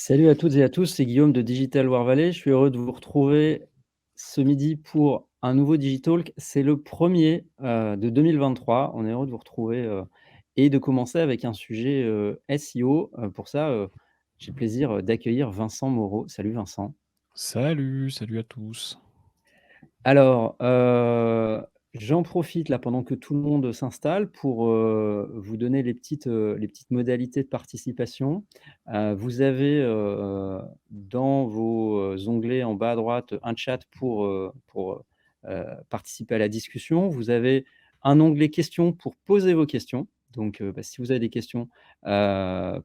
Salut à toutes et à tous, c'est Guillaume de Digital War Valley. Je suis heureux de vous retrouver ce midi pour un nouveau Digitalk. C'est le premier de 2023. On est heureux de vous retrouver et de commencer avec un sujet SEO. Pour ça, j'ai le plaisir d'accueillir Vincent Moreau. Salut Vincent. Salut à tous. Alors, j'en profite là pendant que tout le monde s'installe pour vous donner les petites modalités de participation. Vous avez dans vos onglets en bas à droite un chat pour participer à la discussion. Vous avez un onglet questions pour poser vos questions. Donc, si vous avez des questions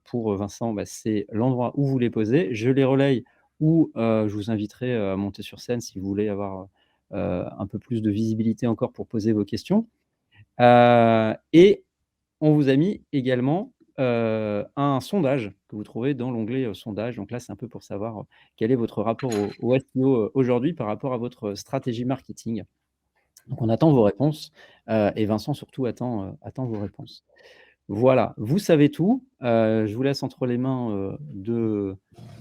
pour Vincent, c'est l'endroit où vous les posez. Je les relaye ou je vous inviterai à monter sur scène si vous voulez avoir un peu plus de visibilité encore pour poser vos questions. Et on vous a mis également un sondage que vous trouvez dans l'onglet sondage. Donc là, c'est un peu pour savoir quel est votre rapport au SEO aujourd'hui par rapport à votre stratégie marketing. Donc on attend vos réponses et Vincent surtout attend vos réponses. Voilà, vous savez tout. Je vous laisse entre les mains de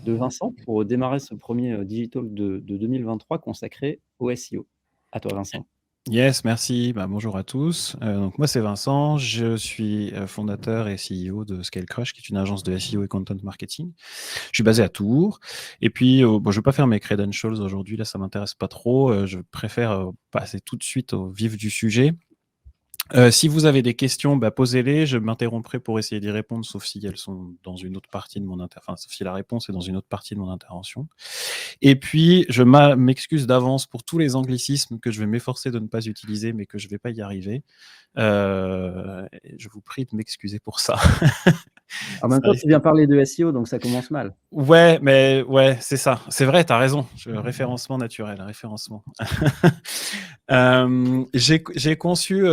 Vincent pour démarrer ce premier Digital de 2023 consacré au SEO. À toi, Vincent. Yes, merci. Bonjour à tous. Donc moi c'est Vincent, je suis fondateur et CEO de ScaleCrush, qui est une agence de SEO et content marketing. Je suis basé à Tours. Et puis, je ne vais pas faire mes credentials aujourd'hui, là ça m'intéresse pas trop. Je préfère passer tout de suite au vif du sujet. Si vous avez des questions, posez-les. Je m'interromprai pour essayer d'y répondre, sauf si elles sont dans une autre partie de mon sauf si la réponse est dans une autre partie de mon intervention. Et puis, je m'excuse d'avance pour tous les anglicismes que je vais m'efforcer de ne pas utiliser, mais que je ne vais pas y arriver. Je vous prie de m'excuser pour ça. En même Ça temps, tu risque viens parler de SEO, donc ça commence mal. Ouais, mais ouais, c'est ça. C'est vrai, tu as raison. Référencement naturel, référencement. J'ai conçu,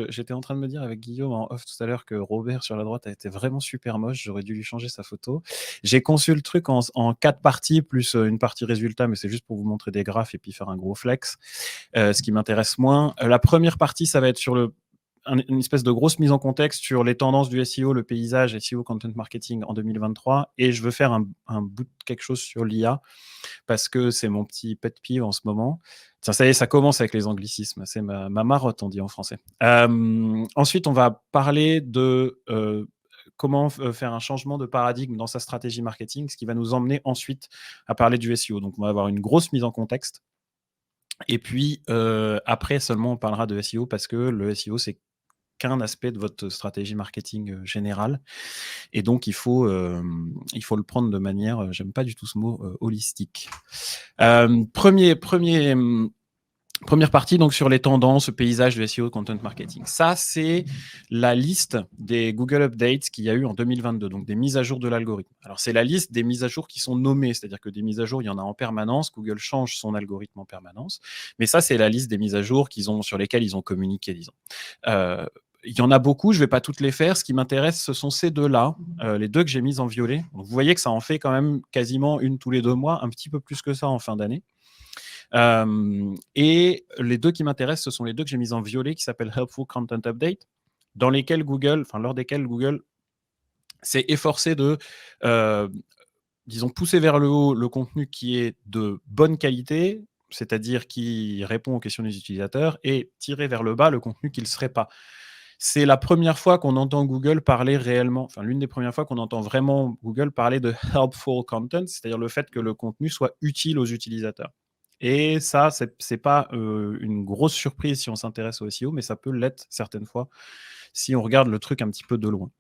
j'étais en train de me dire avec Guillaume en off tout à l'heure que Robert sur la droite a été vraiment super moche. J'aurais dû lui changer sa photo. J'ai conçu le truc en 4 parties, plus une partie résultat, mais c'est juste pour vous montrer des graphes et puis faire un gros flex, ce qui m'intéresse moins. La première partie, ça va être sur une espèce de grosse mise en contexte sur les tendances du SEO, le paysage SEO content marketing en 2023, et je veux faire un bout de quelque chose sur l'IA parce que c'est mon petit pet peeve en ce moment. Tiens, ça y est, ça commence avec les anglicismes, c'est ma marotte, on dit en français. Ensuite, on va parler de comment faire un changement de paradigme dans sa stratégie marketing, ce qui va nous emmener ensuite à parler du SEO. Donc, on va avoir une grosse mise en contexte. Et puis, après seulement, on parlera de SEO parce que le SEO, c'est qu'un aspect de votre stratégie marketing générale. Et donc, il faut le prendre de manière, j'aime pas du tout ce mot, holistique. Première partie, donc sur les tendances, paysage de SEO, content marketing. Ça, c'est la liste des Google Updates qu'il y a eu en 2022, donc des mises à jour de l'algorithme. Alors, c'est la liste des mises à jour qui sont nommées, c'est-à-dire que des mises à jour, il y en a en permanence. Google change son algorithme en permanence. Mais ça, c'est la liste des mises à jour sur lesquelles ils ont communiqué, disons. Il y en a beaucoup, je ne vais pas toutes les faire. Ce qui m'intéresse, ce sont ces deux-là, les deux que j'ai mises en violet. Donc, vous voyez que ça en fait quand même quasiment une tous les 2 mois, un petit peu plus que ça en fin d'année. Et les deux qui m'intéressent, ce sont les deux que j'ai mises en violet, qui s'appellent Helpful Content Update, lors desquels Google s'est efforcé de, disons, pousser vers le haut le contenu qui est de bonne qualité, c'est-à-dire qui répond aux questions des utilisateurs, et tirer vers le bas le contenu qui ne le serait pas. C'est la première fois qu'on entend Google parler réellement, l'une des premières fois qu'on entend vraiment Google parler de helpful content, c'est-à-dire le fait que le contenu soit utile aux utilisateurs. Et ça, c'est pas une grosse surprise si on s'intéresse au SEO, mais ça peut l'être certaines fois si on regarde le truc un petit peu de loin.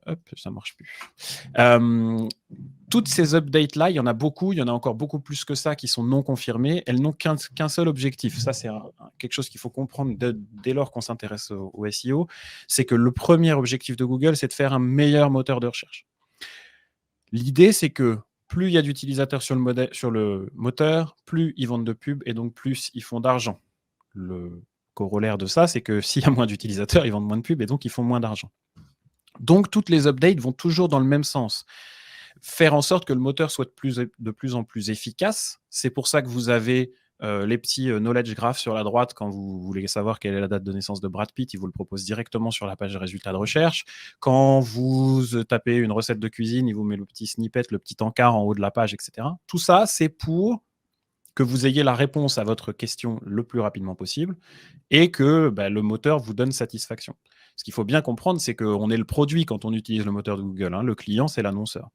Hop, ça marche plus. Toutes ces updates-là, il y en a beaucoup, il y en a encore beaucoup plus que ça qui sont non confirmées. Elles n'ont qu'un seul objectif. Ça, c'est quelque chose qu'il faut comprendre dès lors qu'on s'intéresse au SEO. C'est que le premier objectif de Google, c'est de faire un meilleur moteur de recherche. L'idée, c'est que plus il y a d'utilisateurs sur le moteur, plus ils vendent de pubs et donc plus ils font d'argent. Le corollaire de ça, c'est que s'il y a moins d'utilisateurs, ils vendent moins de pubs et donc ils font moins d'argent. Donc, toutes les updates vont toujours dans le même sens. Faire en sorte que le moteur soit de plus en plus efficace. C'est pour ça que vous avez les petits knowledge graph sur la droite, quand vous voulez savoir quelle est la date de naissance de Brad Pitt, il vous le propose directement sur la page de résultats de recherche. Quand vous tapez une recette de cuisine, il vous met le petit snippet, le petit encart en haut de la page, etc. Tout ça, c'est pour que vous ayez la réponse à votre question le plus rapidement possible et que le moteur vous donne satisfaction. Ce qu'il faut bien comprendre, c'est qu'on est le produit quand on utilise le moteur de Google. Le client, c'est l'annonceur.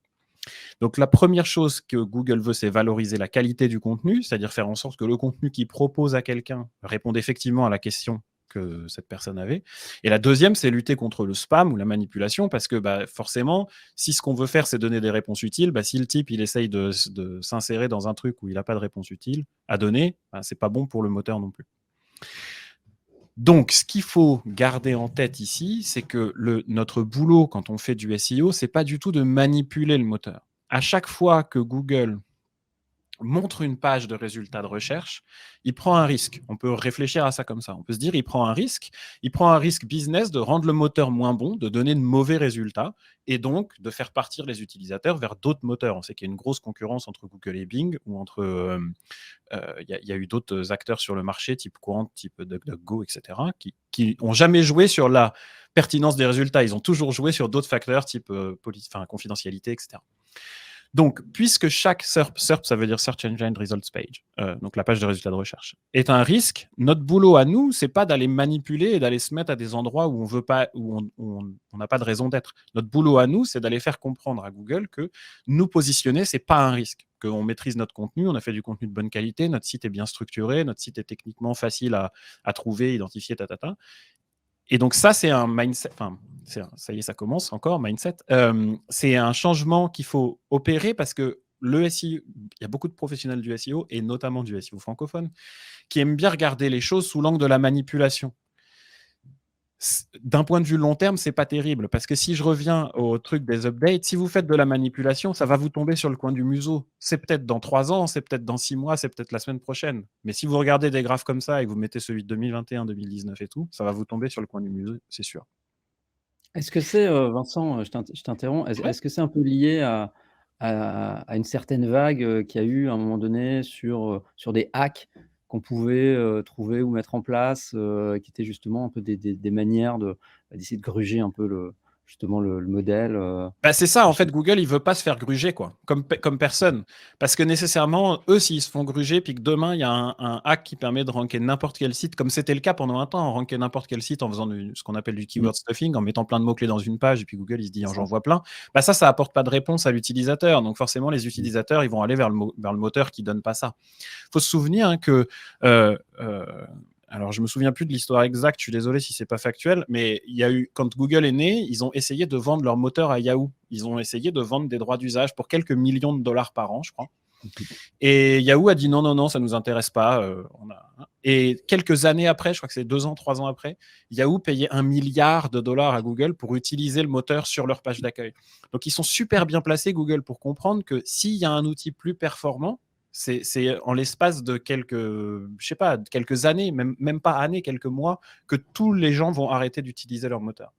Donc, la première chose que Google veut, c'est valoriser la qualité du contenu, c'est-à-dire faire en sorte que le contenu qu'il propose à quelqu'un réponde effectivement à la question que cette personne avait. Et la deuxième, c'est lutter contre le spam ou la manipulation, parce que forcément, si ce qu'on veut faire, c'est donner des réponses utiles, si le type, il essaye de s'insérer dans un truc où il n'a pas de réponse utile à donner, c'est pas bon pour le moteur non plus. Donc, ce qu'il faut garder en tête ici, c'est que notre boulot, quand on fait du SEO, c'est pas du tout de manipuler le moteur. À chaque fois que Google montre une page de résultats de recherche, il prend un risque. On peut réfléchir à ça comme ça. On peut se dire, il prend un risque business de rendre le moteur moins bon, de donner de mauvais résultats, et donc de faire partir les utilisateurs vers d'autres moteurs. On sait qu'il y a une grosse concurrence entre Google et Bing, ou entre... Il y a eu d'autres acteurs sur le marché, type Quant, type DuckDuckGo, etc., qui n'ont jamais joué sur la pertinence des résultats. Ils ont toujours joué sur d'autres facteurs, type confidentialité, etc. Donc, puisque chaque SERP, ça veut dire Search Engine Results Page, donc la page de résultats de recherche, est un risque, notre boulot à nous, c'est pas d'aller manipuler et d'aller se mettre à des endroits où on veut pas, où on n'a pas de raison d'être. Notre boulot à nous, c'est d'aller faire comprendre à Google que nous positionner, c'est pas un risque, qu'on maîtrise notre contenu, on a fait du contenu de bonne qualité, notre site est bien structuré, notre site est techniquement facile à trouver, identifier, Et donc ça, c'est un mindset, ça y est, ça commence encore, mindset. C'est un changement qu'il faut opérer parce que le SEO, il y a beaucoup de professionnels du SEO, et notamment du SEO francophone, qui aiment bien regarder les choses sous l'angle de la manipulation. D'un point de vue long terme, c'est pas terrible, parce que si je reviens au truc des updates, si vous faites de la manipulation, ça va vous tomber sur le coin du museau. C'est peut-être dans 3 ans, c'est peut-être dans 6 mois, c'est peut-être la semaine prochaine. Mais si vous regardez des graphes comme ça et que vous mettez celui de 2021, 2019 et tout, ça va vous tomber sur le coin du museau, c'est sûr. Est-ce que c'est, Vincent, je t'interromps, Ouais. est-ce que c'est un peu lié à une certaine vague, qu'il y a eu à un moment donné sur des hacks qu'on pouvait, trouver ou mettre en place, qui étaient justement un peu des manières d'essayer de gruger un peu justement le modèle, C'est ça, en je sais fait, Google, il veut pas se faire gruger, quoi, comme personne. Parce que nécessairement, eux, s'ils se font gruger, puis que demain, il y a un hack qui permet de ranker n'importe quel site, comme c'était le cas pendant un temps, on rankait n'importe quel site en faisant ce qu'on appelle du keyword stuffing, en mettant plein de mots-clés dans une page, et puis Google, il se dit, c'est j'en ça. vois plein. Ça apporte pas de réponse à l'utilisateur. Donc forcément, les utilisateurs, ils vont aller vers le moteur qui donne pas ça. Il faut se souvenir que... alors, je me souviens plus de l'histoire exacte, je suis désolé si c'est pas factuel, mais il y a eu, quand Google est né, ils ont essayé de vendre leur moteur à Yahoo. Ils ont essayé de vendre des droits d'usage pour quelques millions de dollars par an, je crois. Et Yahoo a dit non, non, non, ça nous intéresse pas. Et quelques années après, je crois que c'est 2 ans, 3 ans après, Yahoo payait $1 milliard à Google pour utiliser le moteur sur leur page d'accueil. Donc, ils sont super bien placés, Google, pour comprendre que s'il y a un outil plus performant, c'est en l'espace de quelques années, même pas années, quelques mois, que tous les gens vont arrêter d'utiliser leur moteur.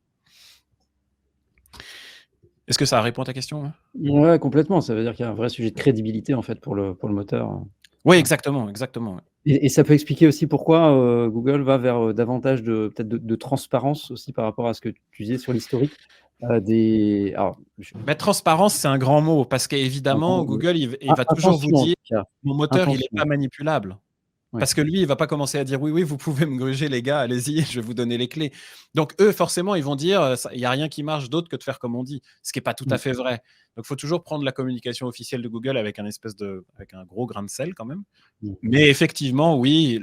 Est-ce que ça répond à ta question? Ouais, complètement. Ça veut dire qu'il y a un vrai sujet de crédibilité, en fait, pour le moteur. Oui, Ouais. exactement, exactement. Et ça peut expliquer aussi pourquoi, Google va vers, davantage peut-être de transparence aussi par rapport à ce que tu disais sur l'historique, alors Mais transparence, c'est un grand mot, parce qu'évidemment, Google, il va toujours vous intention en dire: tout cas, «Mon moteur, il n'est intention. pas manipulable». Ouais. Parce que lui, il va pas commencer à dire: «Oui, oui, vous pouvez me gruger les gars, allez-y, je vais vous donner les clés». Donc eux, forcément, ils vont dire, il y a rien qui marche d'autre que de faire comme on dit, ce qui est pas tout à fait vrai. Donc il faut toujours prendre la communication officielle de Google avec avec un gros grain de sel quand même. Mais effectivement, oui,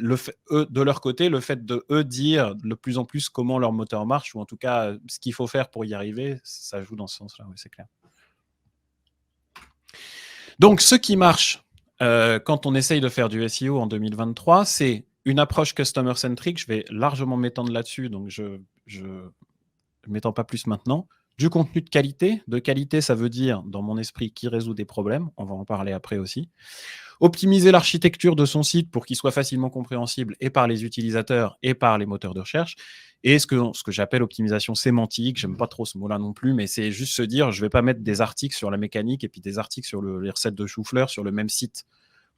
eux, de leur côté, le fait de eux dire de plus en plus comment leur moteur marche, ou en tout cas ce qu'il faut faire pour y arriver, ça joue dans ce sens-là, oui, c'est clair. Donc ce qui marche quand on essaye de faire du SEO en 2023, c'est une approche customer-centric. Je vais largement m'étendre là-dessus, donc je ne m'étends pas plus maintenant. Du contenu de qualité. De qualité, ça veut dire, dans mon esprit, qui résout des problèmes. On va en parler après aussi. Optimiser l'architecture de son site pour qu'il soit facilement compréhensible et par les utilisateurs et par les moteurs de recherche. Et ce que j'appelle optimisation sémantique, j'aime pas trop ce mot-là non plus, mais c'est juste se dire, je vais pas mettre des articles sur la mécanique et puis des articles sur les recettes de chou-fleur sur le même site.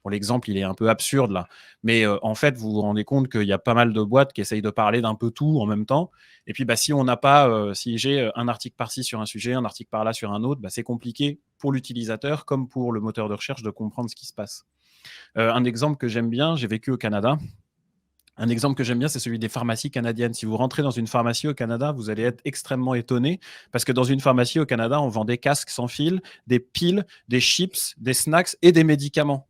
Bon, l'exemple, il est un peu absurde là, mais en fait, vous vous rendez compte qu'il y a pas mal de boîtes qui essayent de parler d'un peu tout en même temps. Et puis, si on n'a pas, si j'ai un article par-ci sur un sujet, un article par-là sur un autre, c'est compliqué pour l'utilisateur comme pour le moteur de recherche de comprendre ce qui se passe. Un exemple que j'aime bien, j'ai vécu au Canada. Un exemple que j'aime bien, c'est celui des pharmacies canadiennes. Si vous rentrez dans une pharmacie au Canada, vous allez être extrêmement étonné parce que dans une pharmacie au Canada, on vend des casques sans fil, des piles, des chips, des snacks et des médicaments.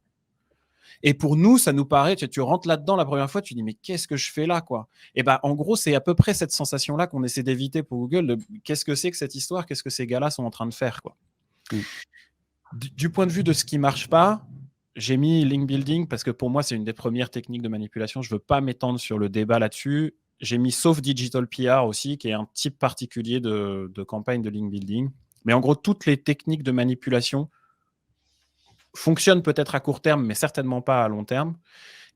Et pour nous, ça nous paraît, tu rentres là-dedans la première fois, tu dis mais qu'est-ce que je fais là, quoi. Et en gros, c'est à peu près cette sensation-là qu'on essaie d'éviter pour Google de qu'est-ce que c'est que cette histoire, qu'est-ce que ces gars-là sont en train de faire, quoi. Du point de vue de ce qui marche pas, j'ai mis link building parce que pour moi, c'est une des premières techniques de manipulation. Je veux pas m'étendre sur le débat là-dessus. J'ai mis sauf digital PR aussi, qui est un type particulier de campagne de link building. Mais en gros, toutes les techniques de manipulation fonctionnent peut-être à court terme, mais certainement pas à long terme.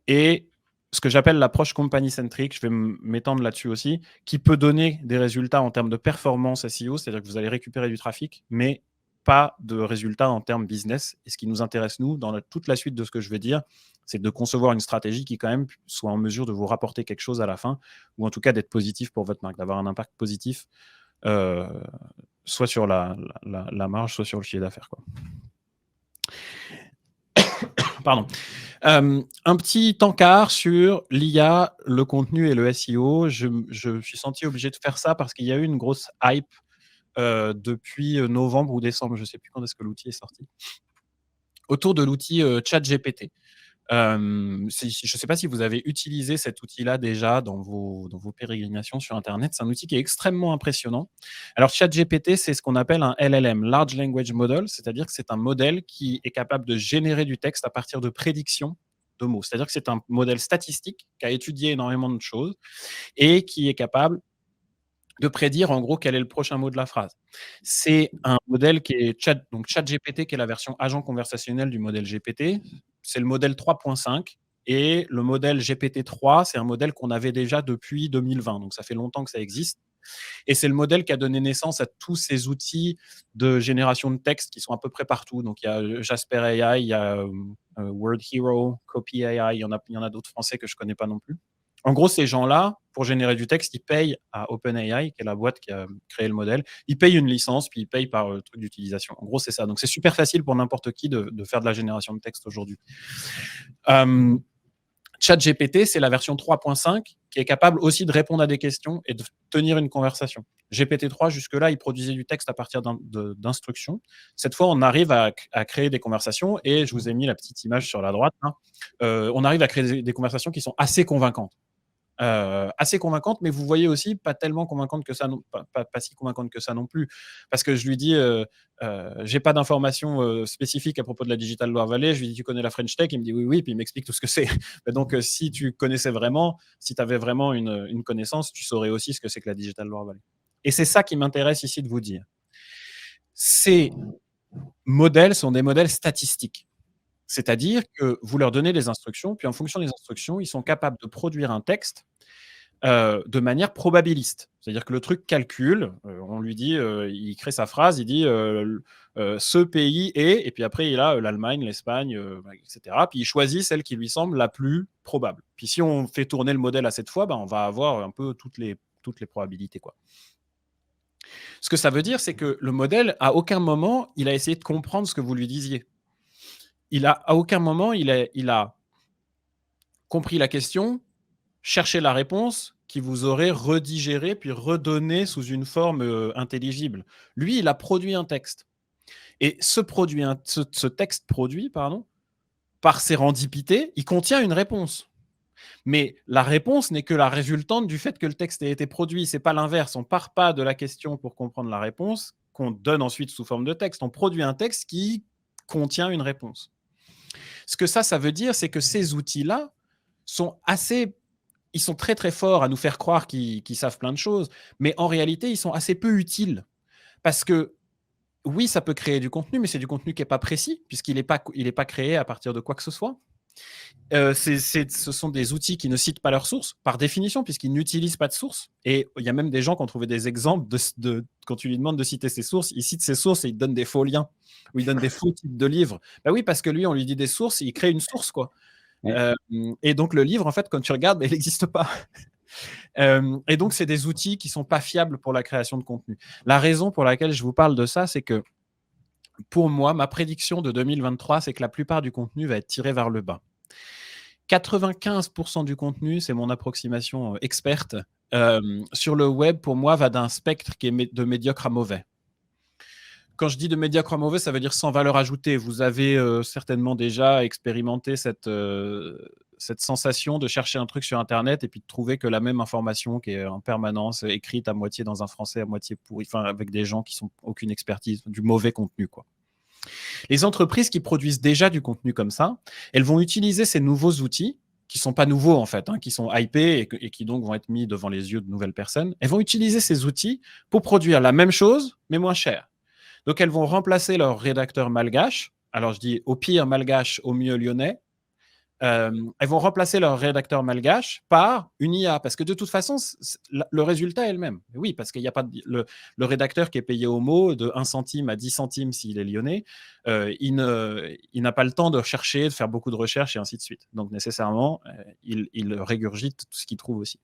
Et ce que j'appelle l'approche company-centric, je vais m'étendre là-dessus aussi, qui peut donner des résultats en termes de performance SEO, c'est-à-dire que vous allez récupérer du trafic, mais pas de résultats en termes business. Et ce qui nous intéresse, nous, dans toute la suite de ce que je vais dire, c'est de concevoir une stratégie qui, quand même, soit en mesure de vous rapporter quelque chose à la fin, ou en tout cas d'être positif pour votre marque, d'avoir un impact positif, soit sur la marge, soit sur le chiffre d'affaires, quoi. Pardon. Un petit encart sur l'IA, le contenu et le SEO. Je suis senti obligé de faire ça parce qu'il y a eu une grosse hype depuis novembre ou décembre, je ne sais plus quand est-ce que l'outil est sorti, autour de l'outil ChatGPT. Je ne sais pas si vous avez utilisé cet outil-là déjà dans vos pérégrinations sur Internet. C'est un outil qui est extrêmement impressionnant. Alors, ChatGPT, c'est ce qu'on appelle un LLM, Large Language Model, c'est-à-dire que c'est un modèle qui est capable de générer du texte à partir de prédictions de mots. C'est-à-dire que c'est un modèle statistique qui a étudié énormément de choses et qui est capable de prédire en gros quel est le prochain mot de la phrase. C'est un modèle qui est ChatGPT, qui est la version agent conversationnel du modèle GPT. C'est le modèle 3.5 et le modèle GPT-3, c'est un modèle qu'on avait déjà depuis 2020, donc ça fait longtemps que ça existe. Et c'est le modèle qui a donné naissance à tous ces outils de génération de texte qui sont à peu près partout. Donc il y a Jasper AI, il y a Word Hero, Copy AI, il y en a d'autres français que je ne connais pas non plus. En gros, ces gens-là, pour générer du texte, ils payent à OpenAI, qui est la boîte qui a créé le modèle. Ils payent une licence, puis ils payent par truc d'utilisation. En gros, c'est ça. Donc, c'est super facile pour n'importe qui de faire de la génération de texte aujourd'hui. ChatGPT, c'est la version 3.5 qui est capable aussi de répondre à des questions et de tenir une conversation. GPT-3, jusque-là, il produisait du texte à partir d'instructions. Cette fois, on arrive à créer des conversations et je vous ai mis la petite image sur la droite. On arrive à créer des conversations qui sont assez convaincantes. Mais vous voyez aussi pas tellement convaincante que ça, pas si convaincante que ça non plus, parce que je lui dis, j'ai pas d'informations spécifiques à propos de la Digital Loire Valley. Je lui dis, tu connais la French Tech? Il me dit oui, puis il m'explique tout ce que c'est. Donc, si tu connaissais vraiment, si tu avais vraiment une connaissance, tu saurais aussi ce que c'est que la Digital Loire Valley. Et c'est ça qui m'intéresse ici de vous dire. Ces modèles sont des modèles statistiques. C'est-à-dire que vous leur donnez des instructions, puis en fonction des instructions, ils sont capables de produire un texte de manière probabiliste. C'est-à-dire que le truc calcule, on lui dit, il crée sa phrase, il dit ce pays est, et puis après il a l'Allemagne, l'Espagne, etc. Puis il choisit celle qui lui semble la plus probable. Puis si on fait tourner le modèle à cette fois, on va avoir un peu toutes les probabilités, quoi. Ce que ça veut dire, c'est que le modèle, à aucun moment, il a essayé de comprendre ce que vous lui disiez. À aucun moment, il a compris la question, cherché la réponse qui vous aurait redigéré puis redonné sous une forme intelligible. Lui, il a produit un texte. Et ce texte produit, par sérendipité, il contient une réponse. Mais la réponse n'est que la résultante du fait que le texte ait été produit. C'est pas l'inverse. On part pas de la question pour comprendre la réponse qu'on donne ensuite sous forme de texte. On produit un texte qui contient une réponse. Ce que ça veut dire, c'est que ces outils-là ils sont très très forts à nous faire croire qu'ils savent plein de choses, mais en réalité, ils sont assez peu utiles. Parce que oui, ça peut créer du contenu, mais c'est du contenu qui n'est pas précis, puisqu'il n'est pas créé à partir de quoi que ce soit. Ce sont des outils qui ne citent pas leurs sources, par définition, puisqu'ils n'utilisent pas de sources. Et il y a même des gens qui ont trouvé des exemples quand tu lui demandes de citer ses sources, il cite ses sources et il te donne des faux liens, ou il donne des faux titres de livres. Bah oui, parce que lui, on lui dit des sources, il crée une source, quoi. Ouais. Et donc, le livre, en fait, quand tu regardes, il n'existe pas. Et donc, c'est des outils qui ne sont pas fiables pour la création de contenu. La raison pour laquelle je vous parle de ça, c'est que pour moi, ma prédiction de 2023, c'est que la plupart du contenu va être tiré vers le bas. 95% du contenu, c'est mon approximation experte, sur le web, pour moi, va d'un spectre qui est de médiocre à mauvais. Quand je dis de médiocre à mauvais, ça veut dire sans valeur ajoutée. Vous avez certainement déjà expérimenté cette sensation de chercher un truc sur Internet et puis de trouver que la même information qui est en permanence écrite à moitié dans un français, à moitié pourri, enfin avec des gens qui n'ont aucune expertise, du mauvais contenu, quoi. Les entreprises qui produisent déjà du contenu comme ça, elles vont utiliser ces nouveaux outils, qui ne sont pas nouveaux en fait, qui sont hypés et qui donc vont être mis devant les yeux de nouvelles personnes. Elles vont utiliser ces outils pour produire la même chose, mais moins cher. Donc elles vont remplacer leur rédacteur malgache. Alors je dis au pire malgache, au mieux lyonnais. Elles vont remplacer leur rédacteur malgache par une IA, parce que de toute façon, le résultat est le même. Oui, parce qu'il n'y a pas le rédacteur qui est payé au mot de 1 centime à 10 centimes s'il est lyonnais, il n'a pas le temps de rechercher, de faire beaucoup de recherches et ainsi de suite. Donc nécessairement, il régurgite tout ce qu'il trouve aussi.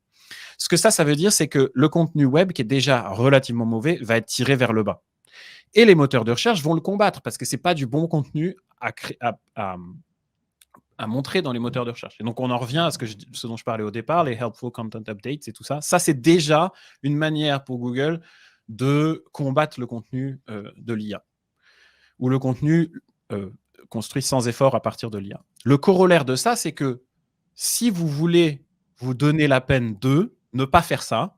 Ce que ça veut dire, c'est que le contenu web, qui est déjà relativement mauvais, va être tiré vers le bas. Et les moteurs de recherche vont le combattre, parce que ce n'est pas du bon contenu à montrer dans les moteurs de recherche. Et donc, on en revient à ce dont je parlais au départ, les helpful content updates et tout ça. Ça, c'est déjà une manière pour Google de combattre le contenu de l'IA, ou le contenu construit sans effort à partir de l'IA. Le corollaire de ça, c'est que si vous voulez vous donner la peine de ne pas faire ça,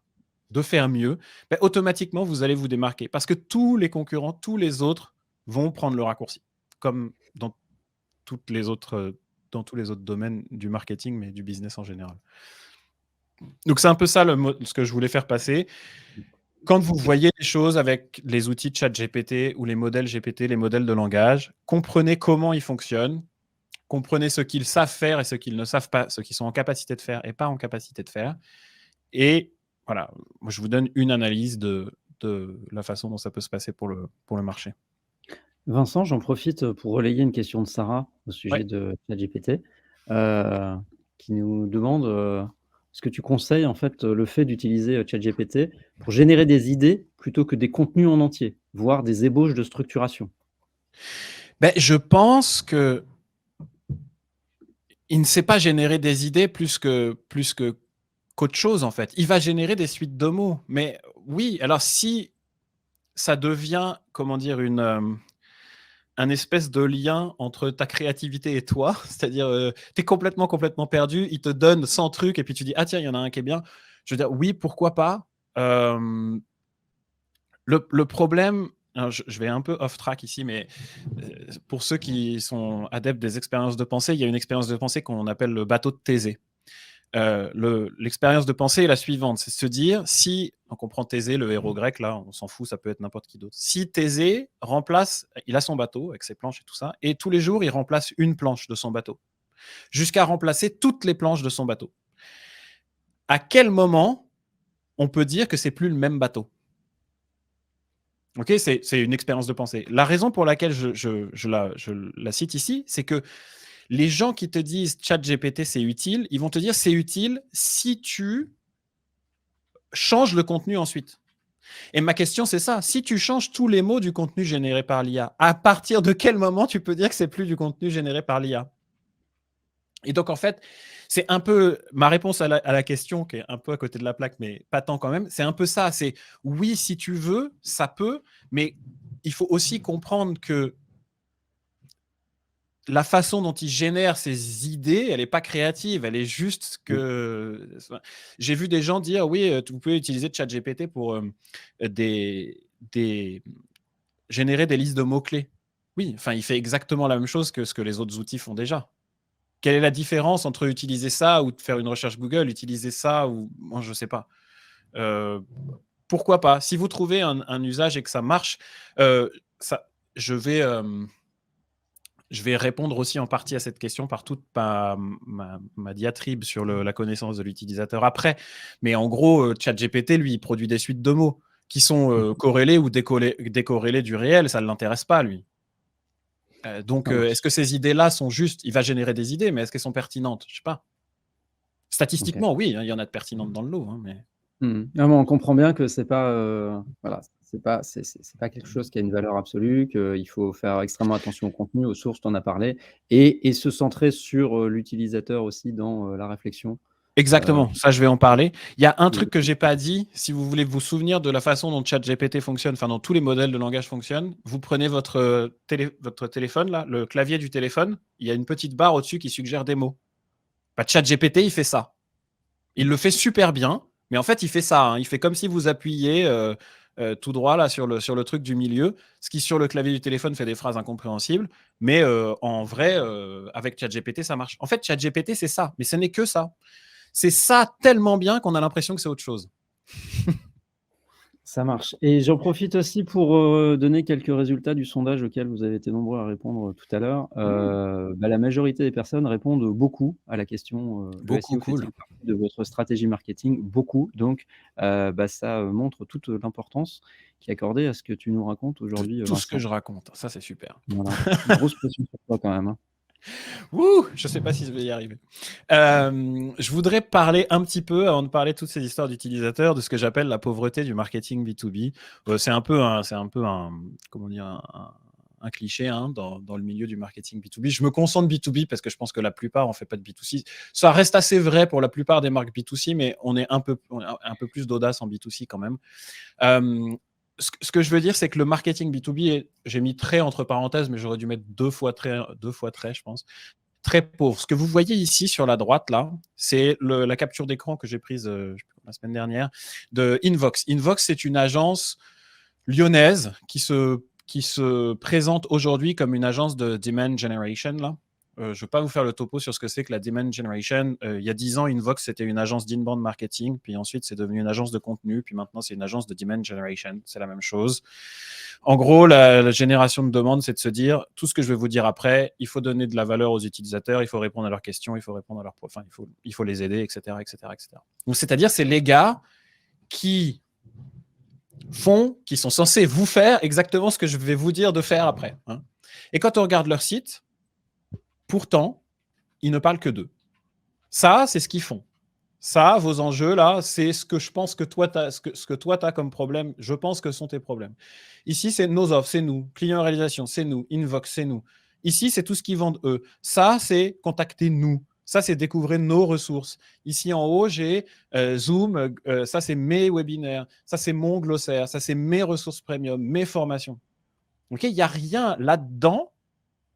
de faire mieux, ben, automatiquement, vous allez vous démarquer. Parce que tous les concurrents, tous les autres vont prendre le raccourci, comme dans tous les autres domaines du marketing, mais du business en général. Donc, c'est un peu ça ce que je voulais faire passer. Quand vous voyez les choses avec les outils de ChatGPT ou les modèles GPT, les modèles de langage, comprenez comment ils fonctionnent, comprenez ce qu'ils savent faire et ce qu'ils ne savent pas, ce qu'ils sont en capacité de faire et pas en capacité de faire. Et voilà, moi, je vous donne une analyse de la façon dont ça peut se passer pour le marché. Vincent, j'en profite pour relayer une question de Sarah au sujet Ouais. de ChatGPT, qui nous demande est-ce que tu conseilles en fait le fait d'utiliser ChatGPT pour générer des idées plutôt que des contenus en entier, voire des ébauches de structuration? Ben, je pense que il ne sait pas générer des idées plus qu'autre chose, en fait. Il va générer des suites de mots. Mais oui, alors si ça devient, comment dire, un espèce de lien entre ta créativité et toi, c'est-à-dire, tu es complètement perdu, il te donne 100 trucs et puis tu dis: «Ah tiens, il y en a un qui est bien». Je veux dire, oui, pourquoi pas? Le problème, alors je vais un peu off track ici, mais pour ceux qui sont adeptes des expériences de pensée, il y a une expérience de pensée qu'on appelle le bateau de Thésée. L'expérience de pensée est la suivante, c'est se dire, si on comprend Thésée, le héros grec, là, on s'en fout, ça peut être n'importe qui d'autre. Si Thésée il a son bateau avec ses planches et tout ça, et tous les jours, il remplace une planche de son bateau, jusqu'à remplacer toutes les planches de son bateau. À quel moment on peut dire que c'est plus le même bateau? Ok, c'est une expérience de pensée. La raison pour laquelle je la cite ici, c'est que les gens qui te disent ChatGPT c'est utile, ils vont te dire c'est utile si tu changes le contenu ensuite. Et ma question c'est ça, si tu changes tous les mots du contenu généré par l'IA, à partir de quel moment tu peux dire que c'est plus du contenu généré par l'IA? Et donc en fait, c'est un peu ma réponse à la question qui est un peu à côté de la plaque, mais pas tant quand même. C'est un peu ça. C'est oui, si tu veux, ça peut, mais il faut aussi comprendre que la façon dont il génère ses idées, elle n'est pas créative, elle est juste que. J'ai vu des gens dire oui, vous pouvez utiliser ChatGPT pour générer des listes de mots-clés. Oui, enfin, il fait exactement la même chose que ce que les autres outils font déjà. Quelle est la différence entre utiliser ça ou faire une recherche Google, utiliser ça ou moi je sais pas. Pourquoi pas? Si vous trouvez un usage et que ça marche, ça, je vais je vais répondre aussi en partie à cette question par toute ma diatribe sur la connaissance de l'utilisateur après. Mais en gros, ChatGPT, lui, il produit des suites de mots qui sont corrélés ou décorrélés du réel. Ça ne l'intéresse pas, lui. Donc, est-ce que ces idées-là sont justes? Il va générer des idées, mais est-ce qu'elles sont pertinentes? Je ne sais pas. Statistiquement, oui, hein, il y en a de pertinentes dans le lot. Hein, mais... Non, mais on comprend bien que c'est pas, voilà, c'est pas quelque chose qui a une valeur absolue, qu'il faut faire extrêmement attention au contenu, aux sources, tu en as parlé, et se centrer sur l'utilisateur aussi dans la réflexion. Exactement, ça je vais en parler. Il y a un truc que j'ai pas dit, si vous voulez vous souvenir de la façon dont ChatGPT fonctionne, enfin dont tous les modèles de langage fonctionnent, vous prenez votre téléphone, là, le clavier du téléphone, il y a une petite barre au-dessus qui suggère des mots. Bah, ChatGPT, il fait ça. Il le fait super bien, mais en fait, il fait ça. Hein. Il fait comme si vous appuyiez tout droit là sur le truc du milieu, ce qui sur le clavier du téléphone fait des phrases incompréhensibles, mais en vrai, avec ChatGPT, ça marche. En fait, ChatGPT, c'est ça, mais ce n'est que ça. C'est ça tellement bien qu'on a l'impression que c'est autre chose. Ça marche. Et j'en profite aussi pour donner quelques résultats du sondage auquel vous avez été nombreux à répondre tout à l'heure. La majorité des personnes répondent beaucoup à la question le Beaucoup, SEO cool. fait-il partie de votre stratégie marketing? Beaucoup. Donc, ça montre toute l'importance qui est accordée à ce que tu nous racontes aujourd'hui, Tout ce que Vincent. je raconte, ça c'est super. Voilà. Grosse pression sur toi quand même. Hein. Ouh, je ne sais pas si je vais y arriver. Je voudrais parler un petit peu, avant de parler de toutes ces histoires d'utilisateurs, de ce que j'appelle la pauvreté du marketing B2B. C'est un peu comment dire, un cliché hein, dans le milieu du marketing B2B. Je me concentre B2B parce que je pense que la plupart on fait pas de B2C. Ça reste assez vrai pour la plupart des marques B2C, mais on a un peu plus d'audace en B2C quand même. Ce que je veux dire, c'est que le marketing B2B, j'ai mis très entre parenthèses, mais j'aurais dû mettre deux fois très, je pense, très pauvre. Ce que vous voyez ici sur la droite, là, c'est la capture d'écran que j'ai prise la semaine dernière de Invox. Invox, c'est une agence lyonnaise qui se présente aujourd'hui comme une agence de demand generation, là. Je ne vais pas vous faire le topo sur ce que c'est que la demand generation. Il y a 10 ans, Invox, c'était une agence d'inbound marketing, puis ensuite, c'est devenu une agence de contenu, puis maintenant, c'est une agence de demand generation. C'est la même chose. En gros, la génération de demandes, c'est de se dire, tout ce que je vais vous dire après, il faut donner de la valeur aux utilisateurs, il faut répondre à leurs questions, il faut répondre à leurs... Enfin, il faut les aider, etc., etc., etc. Donc, c'est-à-dire, c'est les gars qui sont censés vous faire exactement ce que je vais vous dire de faire après. Hein. Et quand on regarde leur site, pourtant, ils ne parlent que d'eux. Ça, c'est ce qu'ils font. Ça, vos enjeux, là, c'est ce que je pense que toi, tu as, ce que toi, tu as comme problème. Je pense que sont tes problèmes. Ici, c'est nos offres, c'est nous. Client réalisation, c'est nous. Invox, c'est nous. Ici, c'est tout ce qu'ils vendent eux. Ça, c'est contacter nous. Ça, c'est découvrir nos ressources. Ici, en haut, j'ai Zoom. Ça, c'est mes webinaires. Ça, c'est mon glossaire. Ça, c'est mes ressources premium, mes formations. OK, il n'y a rien là-dedans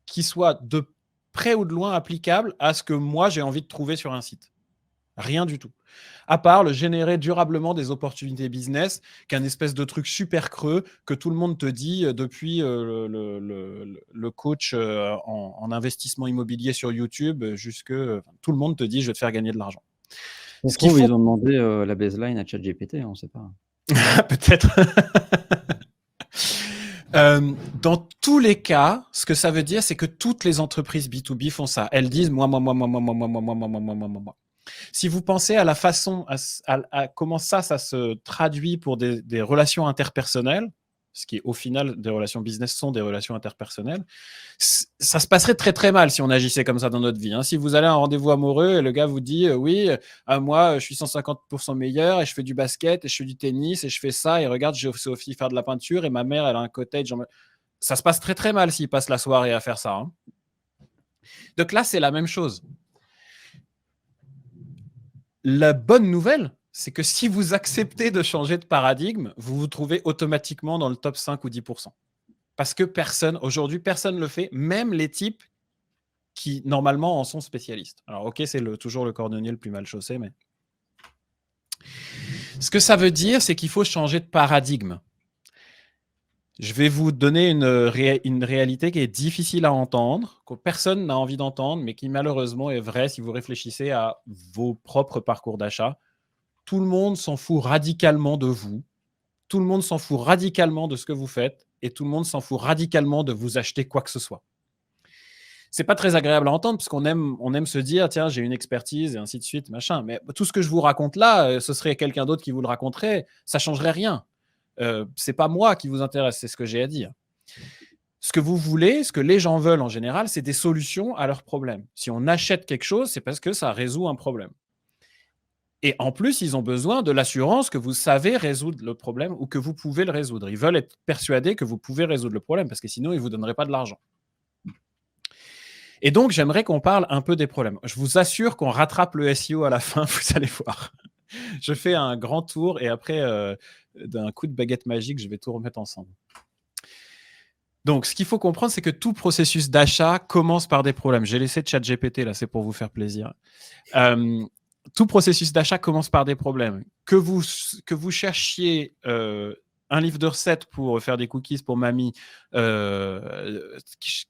qui soit de près ou de loin applicable à ce que moi, j'ai envie de trouver sur un site. Rien du tout. À part le générer durablement des opportunités business, qu'un espèce de truc super creux que tout le monde te dit depuis le coach en investissement immobilier sur YouTube jusque tout le monde te dit je vais te faire gagner de l'argent. Ce qu'ils font, ils ont demandé la baseline à ChatGPT, on ne sait pas. Peut-être. Dans tous les cas, ce que ça veut dire, c'est que toutes les entreprises B2B font ça. Elles disent moi. Si vous pensez à la façon, à comment ça se traduit pour des relations interpersonnelles, ce qui au final des relations business sont des relations interpersonnelles, ça se passerait très très mal si on agissait comme ça dans notre vie. Hein. Si vous allez à un rendez-vous amoureux et le gars vous dit oui, moi je suis 150% meilleur et je fais du basket et je fais du tennis et je fais ça et regarde, je sais aussi faire de la peinture et ma mère elle a un cottage. Ça se passe très très mal s'il passe la soirée à faire ça. Hein. Donc là c'est la même chose. La bonne nouvelle, c'est que si vous acceptez de changer de paradigme, vous vous trouvez automatiquement dans le top 5 ou 10%. Parce que aujourd'hui, personne ne le fait, même les types qui, normalement, en sont spécialistes. Alors, ok, c'est toujours le cordonnier le plus mal chaussé, mais... Ce que ça veut dire, c'est qu'il faut changer de paradigme. Je vais vous donner une réalité qui est difficile à entendre, que personne n'a envie d'entendre, mais qui malheureusement est vraie si vous réfléchissez à vos propres parcours d'achat. Tout le monde s'en fout radicalement de vous. Tout le monde s'en fout radicalement de ce que vous faites et tout le monde s'en fout radicalement de vous acheter quoi que ce soit. c'est pas très agréable à entendre parce on aime se dire tiens, j'ai une expertise et ainsi de suite, machin. Mais tout ce que je vous raconte là, ce serait quelqu'un d'autre qui vous le raconterait, ça changerait rien. C'est pas moi qui vous intéresse, c'est ce que j'ai à dire. Ce que vous voulez, ce que les gens veulent en général, c'est des solutions à leurs problèmes. Si on achète quelque chose, c'est parce que ça résout un problème. Et en plus, ils ont besoin de l'assurance que vous savez résoudre le problème ou que vous pouvez le résoudre. Ils veulent être persuadés que vous pouvez résoudre le problème parce que sinon, ils ne vous donneraient pas de l'argent. Et donc, j'aimerais qu'on parle un peu des problèmes. Je vous assure qu'on rattrape le SEO à la fin, vous allez voir. Je fais un grand tour et après, d'un coup de baguette magique, je vais tout remettre ensemble. Donc, ce qu'il faut comprendre, c'est que tout processus d'achat commence par des problèmes. J'ai laissé ChatGPT, là, c'est pour vous faire plaisir. Tout processus d'achat commence par des problèmes. Que vous cherchiez un livre de recettes pour faire des cookies pour mamie,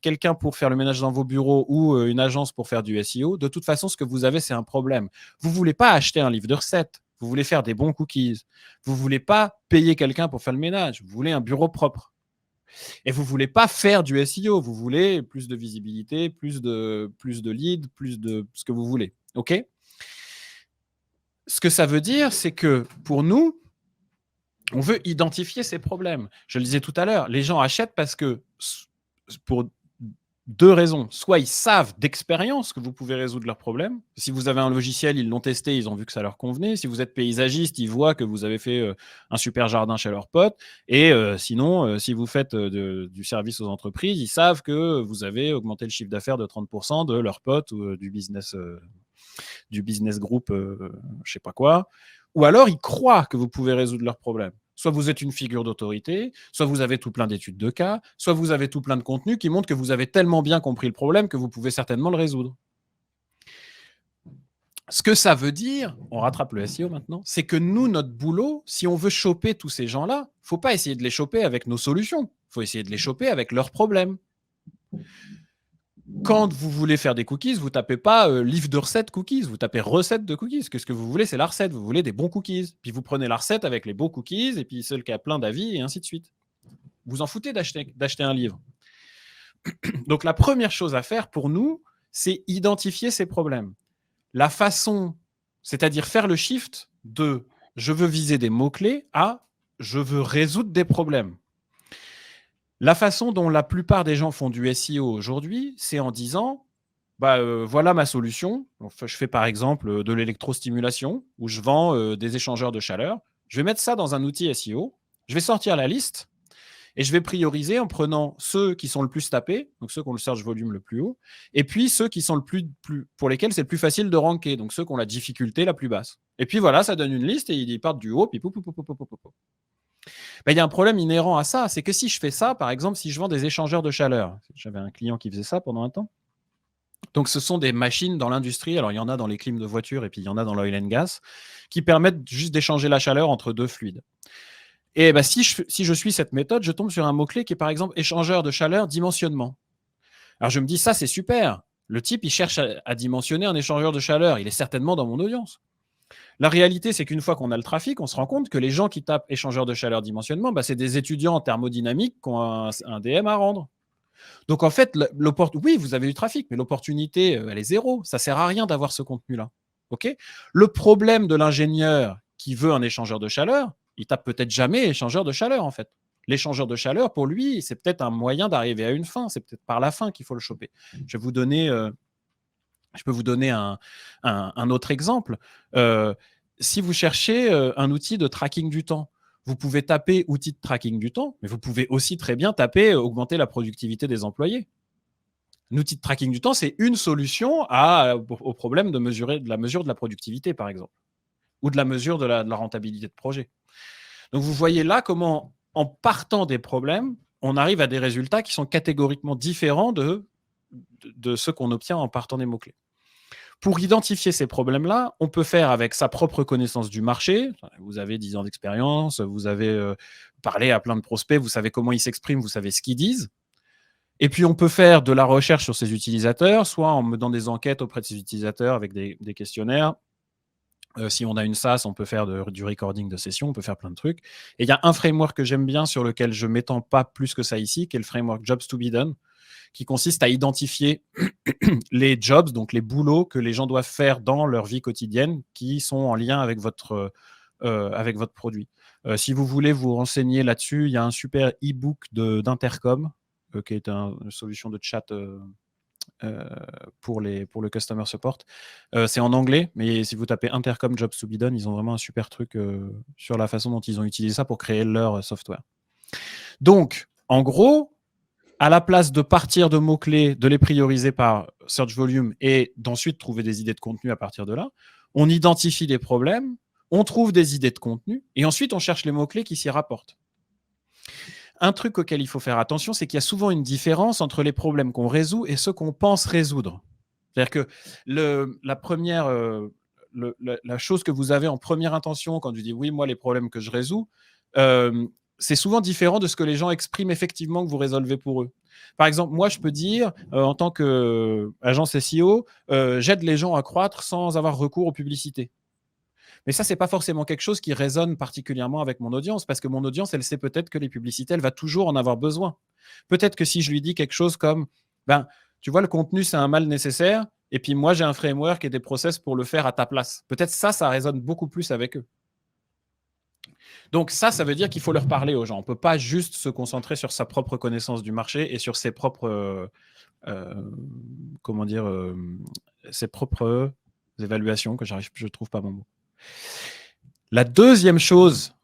quelqu'un pour faire le ménage dans vos bureaux ou une agence pour faire du SEO, de toute façon, ce que vous avez, c'est un problème. Vous ne voulez pas acheter un livre de recettes. Vous voulez faire des bons cookies. Vous ne voulez pas payer quelqu'un pour faire le ménage. Vous voulez un bureau propre. Et vous ne voulez pas faire du SEO, vous voulez plus de visibilité, plus de leads, plus de ce que vous voulez. OK ? Ce que ça veut dire, c'est que pour nous, on veut identifier ces problèmes. Je le disais tout à l'heure, les gens achètent parce que, pour deux raisons. Soit ils savent d'expérience que vous pouvez résoudre leurs problèmes. Si vous avez un logiciel, ils l'ont testé, ils ont vu que ça leur convenait. Si vous êtes paysagiste, ils voient que vous avez fait un super jardin chez leurs potes. Et sinon, si vous faites du service aux entreprises, ils savent que vous avez augmenté le chiffre d'affaires de 30% de leurs potes ou du business group, je sais pas quoi. Ou alors, ils croient que vous pouvez résoudre leurs problèmes. Soit vous êtes une figure d'autorité, soit vous avez tout plein d'études de cas, soit vous avez tout plein de contenus qui montrent que vous avez tellement bien compris le problème que vous pouvez certainement le résoudre. Ce que ça veut dire, on rattrape le SEO maintenant, c'est que nous, notre boulot, si on veut choper tous ces gens-là, il ne faut pas essayer de les choper avec nos solutions. Il faut essayer de les choper avec leurs problèmes. Quand vous voulez faire des cookies, vous ne tapez pas livre de recettes cookies, vous tapez recette de cookies. Ce que vous voulez, c'est la recette. Vous voulez des bons cookies. Puis vous prenez la recette avec les beaux cookies, et puis celle qui a plein d'avis, et ainsi de suite. Vous en foutez d'acheter un livre. Donc la première chose à faire pour nous, c'est identifier ces problèmes. La façon, c'est-à-dire faire le shift de « je veux viser des mots-clés » à « je veux résoudre des problèmes ». La façon dont la plupart des gens font du SEO aujourd'hui, c'est en disant voilà ma solution. Enfin, je fais par exemple de l'électrostimulation où je vends des échangeurs de chaleur. Je vais mettre ça dans un outil SEO. Je vais sortir la liste et je vais prioriser en prenant ceux qui sont le plus tapés, donc ceux qui ont le search volume le plus haut, et puis ceux qui sont pour lesquels c'est le plus facile de ranker, donc ceux qui ont la difficulté la plus basse. Et puis voilà, ça donne une liste et ils partent du haut, puis il y a un problème inhérent à ça, c'est que si je fais ça, par exemple, si je vends des échangeurs de chaleur, j'avais un client qui faisait ça pendant un temps. Donc, ce sont des machines dans l'industrie. Alors, il y en a dans les clims de voiture et puis il y en a dans l'oil and gas qui permettent juste d'échanger la chaleur entre deux fluides. Et si je suis cette méthode, je tombe sur un mot-clé qui est par exemple échangeur de chaleur dimensionnement. Alors, je me dis, ça, c'est super. Le type, il cherche à dimensionner un échangeur de chaleur. Il est certainement dans mon audience. La réalité, c'est qu'une fois qu'on a le trafic, on se rend compte que les gens qui tapent échangeur de chaleur dimensionnement, c'est des étudiants en thermodynamique qui ont un DM à rendre. Donc en fait, oui, vous avez du trafic, mais l'opportunité, elle est zéro. Ça ne sert à rien d'avoir ce contenu-là. Okay, le problème de l'ingénieur qui veut un échangeur de chaleur, il tape peut-être jamais échangeur de chaleur en fait. L'échangeur de chaleur, pour lui, c'est peut-être un moyen d'arriver à une fin. C'est peut-être par la fin qu'il faut le choper. Je peux vous donner un autre exemple. Si vous cherchez un outil de tracking du temps, vous pouvez taper outil de tracking du temps, mais vous pouvez aussi très bien taper augmenter la productivité des employés. Un outil de tracking du temps, c'est une solution au problème de la mesure de la productivité, par exemple, ou de la mesure de la rentabilité de projet. Donc, vous voyez là comment, en partant des problèmes, on arrive à des résultats qui sont catégoriquement différents de ceux qu'on obtient en partant des mots-clés. Pour identifier ces problèmes-là, on peut faire avec sa propre connaissance du marché. Vous avez 10 ans d'expérience, vous avez parlé à plein de prospects, vous savez comment ils s'expriment, vous savez ce qu'ils disent. Et puis, on peut faire de la recherche sur ces utilisateurs, soit en menant des enquêtes auprès de ces utilisateurs avec des questionnaires. Si on a une SaaS, on peut faire du recording de sessions, on peut faire plein de trucs. Et il y a un framework que j'aime bien sur lequel je ne m'étends pas plus que ça ici, qui est le framework Jobs to be Done, qui consiste à identifier les jobs, donc les boulots que les gens doivent faire dans leur vie quotidienne qui sont en lien avec votre produit. Si vous voulez vous renseigner là-dessus, il y a un super e-book d'Intercom, qui est une solution de chat pour le customer support. C'est en anglais, mais si vous tapez Intercom Jobs to be done, ils ont vraiment un super truc sur la façon dont ils ont utilisé ça pour créer leur software. Donc, en gros, à la place de partir de mots-clés, de les prioriser par search volume et d'ensuite trouver des idées de contenu à partir de là, on identifie des problèmes, on trouve des idées de contenu et ensuite on cherche les mots-clés qui s'y rapportent. Un truc auquel il faut faire attention, c'est qu'il y a souvent une différence entre les problèmes qu'on résout et ceux qu'on pense résoudre. C'est-à-dire que la chose que vous avez en première intention quand vous dites « oui, moi, les problèmes que je résous », c'est souvent différent de ce que les gens expriment effectivement que vous résolvez pour eux. Par exemple, moi, je peux dire, en tant qu'agence SEO, j'aide les gens à croître sans avoir recours aux publicités. Mais ça, c'est pas forcément quelque chose qui résonne particulièrement avec mon audience, parce que mon audience, elle sait peut-être que les publicités, elle va toujours en avoir besoin. Peut-être que si je lui dis quelque chose comme, tu vois, le contenu, c'est un mal nécessaire, et puis moi, j'ai un framework et des process pour le faire à ta place. Peut-être ça résonne beaucoup plus avec eux. Donc ça veut dire qu'il faut leur parler aux gens. On ne peut pas juste se concentrer sur sa propre connaissance du marché et sur ses propres, ses propres évaluations, que je ne trouve pas mon mot. La deuxième chose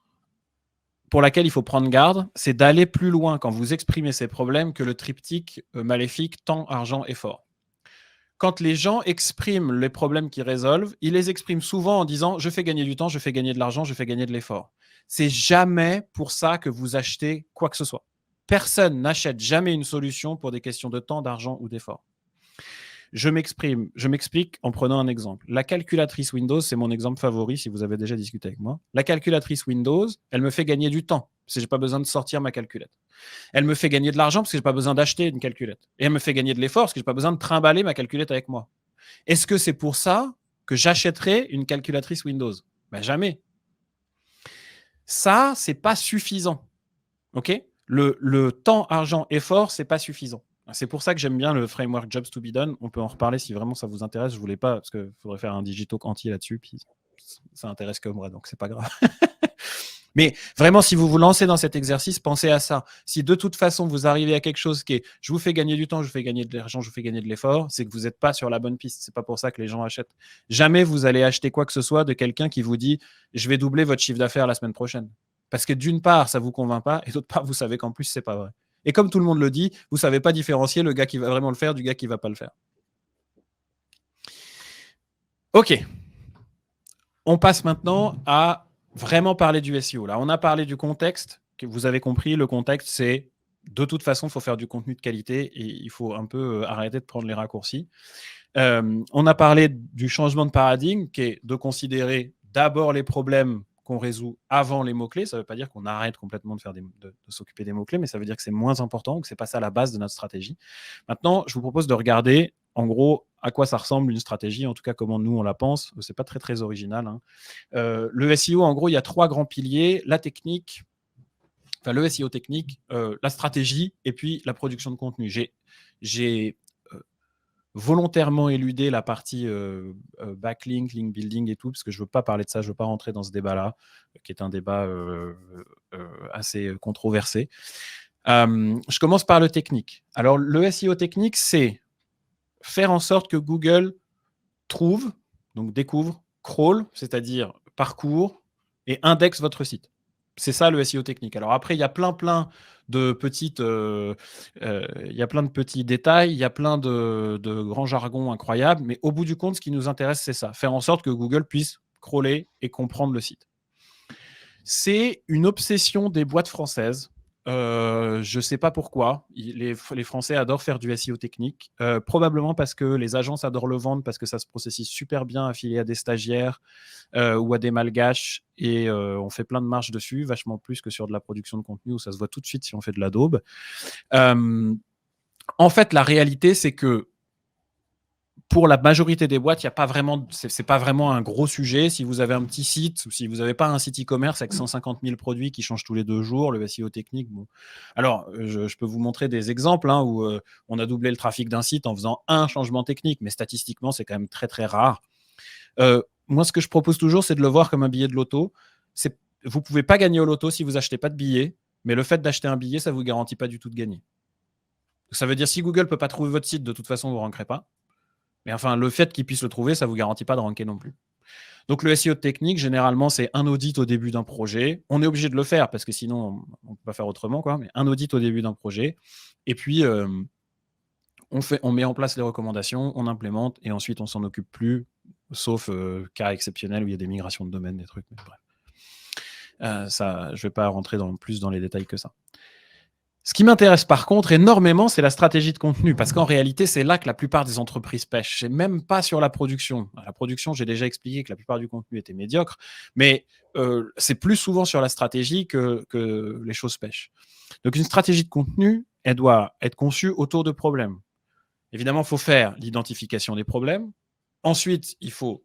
pour laquelle il faut prendre garde, c'est d'aller plus loin quand vous exprimez ces problèmes que le triptyque maléfique temps, argent, effort. Quand les gens expriment les problèmes qu'ils résolvent, ils les expriment souvent en disant « je fais gagner du temps, je fais gagner de l'argent, je fais gagner de l'effort ». C'est jamais pour ça que vous achetez quoi que ce soit. Personne n'achète jamais une solution pour des questions de temps, d'argent ou d'effort. Je m'explique en prenant un exemple. La calculatrice Windows, c'est mon exemple favori si vous avez déjà discuté avec moi. La calculatrice Windows, elle me fait gagner du temps parce que je n'ai pas besoin de sortir ma calculette. Elle me fait gagner de l'argent parce que je n'ai pas besoin d'acheter une calculette. Et elle me fait gagner de l'effort parce que je n'ai pas besoin de trimballer ma calculette avec moi. Est-ce que c'est pour ça que j'achèterai une calculatrice Windows ? Jamais. Ça, c'est pas suffisant. Ok ? Le temps, argent, effort, c'est pas suffisant. C'est pour ça que j'aime bien le framework Jobs to be done. On peut en reparler si vraiment ça vous intéresse. Je ne voulais pas, parce qu'il faudrait faire un digitalk entier là-dessus, puis ça intéresse que moi, donc c'est pas grave. Mais vraiment, si vous vous lancez dans cet exercice, pensez à ça. Si de toute façon, vous arrivez à quelque chose qui est « je vous fais gagner du temps, je vous fais gagner de l'argent, je vous fais gagner de l'effort », c'est que vous n'êtes pas sur la bonne piste. Ce n'est pas pour ça que les gens achètent. Jamais vous allez acheter quoi que ce soit de quelqu'un qui vous dit « je vais doubler votre chiffre d'affaires la semaine prochaine ». Parce que d'une part, ça ne vous convainc pas, et d'autre part, vous savez qu'en plus, ce n'est pas vrai. Et comme tout le monde le dit, vous ne savez pas différencier le gars qui va vraiment le faire du gars qui ne va pas le faire. OK. On passe maintenant à vraiment parler du SEO. Là, on a parlé du contexte, que vous avez compris, le contexte, c'est de toute façon, il faut faire du contenu de qualité et il faut un peu arrêter de prendre les raccourcis. On a parlé du changement de paradigme, qui est de considérer d'abord les problèmes qu'on résout avant les mots-clés. Ça ne veut pas dire qu'on arrête complètement de s'occuper des mots-clés, mais ça veut dire que c'est moins important, que ce n'est pas ça la base de notre stratégie. Maintenant, je vous propose de regarder, en gros, à quoi ça ressemble une stratégie, en tout cas comment nous on la pense. Ce n'est pas très, très original. Hein. Le SEO, en gros, il y a 3 grands piliers. La technique, enfin le SEO technique, la stratégie et puis la production de contenu. J'ai volontairement éludé la partie backlink, link building et tout, parce que je ne veux pas parler de ça, je ne veux pas rentrer dans ce débat-là, qui est un débat assez controversé. Je commence par le technique. Alors, le SEO technique, c'est faire en sorte que Google trouve, donc découvre, crawl, c'est-à-dire parcourt, et indexe votre site. C'est ça le SEO technique. Alors après, il y a plein de petites, il y a plein de petits détails, il y a plein de grands jargons incroyables, mais au bout du compte, ce qui nous intéresse, c'est ça, faire en sorte que Google puisse crawler et comprendre le site. C'est une obsession des boîtes françaises. Je ne sais pas pourquoi. Les Français adorent faire du SEO technique. Probablement parce que les agences adorent le vendre, parce que ça se processe super bien affilié à des stagiaires ou à des malgaches. Et on fait plein de marge dessus, vachement plus que sur de la production de contenu où ça se voit tout de suite si on fait de la daube. En fait, la réalité, c'est que pour la majorité des boîtes, c'est pas vraiment un gros sujet. Si vous avez un petit site ou si vous n'avez pas un site e-commerce avec 150 000 produits qui changent tous les 2 jours, le SEO technique, bon. Alors, je peux vous montrer des exemples où on a doublé le trafic d'un site en faisant un changement technique, mais statistiquement, c'est quand même très, très rare. Moi, ce que je propose toujours, c'est de le voir comme un billet de loto. Vous ne pouvez pas gagner au loto si vous n'achetez pas de billets, mais le fait d'acheter un billet, ça ne vous garantit pas du tout de gagner. Ça veut dire si Google ne peut pas trouver votre site, de toute façon, vous ne rankerez pas. Mais enfin, le fait qu'il puisse le trouver, ça ne vous garantit pas de ranker non plus. Donc, le SEO technique, généralement, c'est un audit au début d'un projet. On est obligé de le faire parce que sinon, on ne peut pas faire autrement, quoi. Mais un audit au début d'un projet. Et puis, on met en place les recommandations, on implémente et ensuite, on ne s'en occupe plus, sauf cas exceptionnels où il y a des migrations de domaine, des trucs. Mais bref. Ça, je ne vais pas rentrer plus dans les détails que ça. Ce qui m'intéresse par contre énormément, c'est la stratégie de contenu, parce qu'en réalité, c'est là que la plupart des entreprises pêchent. C'est même pas sur la production. La production, j'ai déjà expliqué que la plupart du contenu était médiocre, mais c'est plus souvent sur la stratégie que les choses pêchent. Donc une stratégie de contenu, elle doit être conçue autour de problèmes. Évidemment, il faut faire l'identification des problèmes. Ensuite, il faut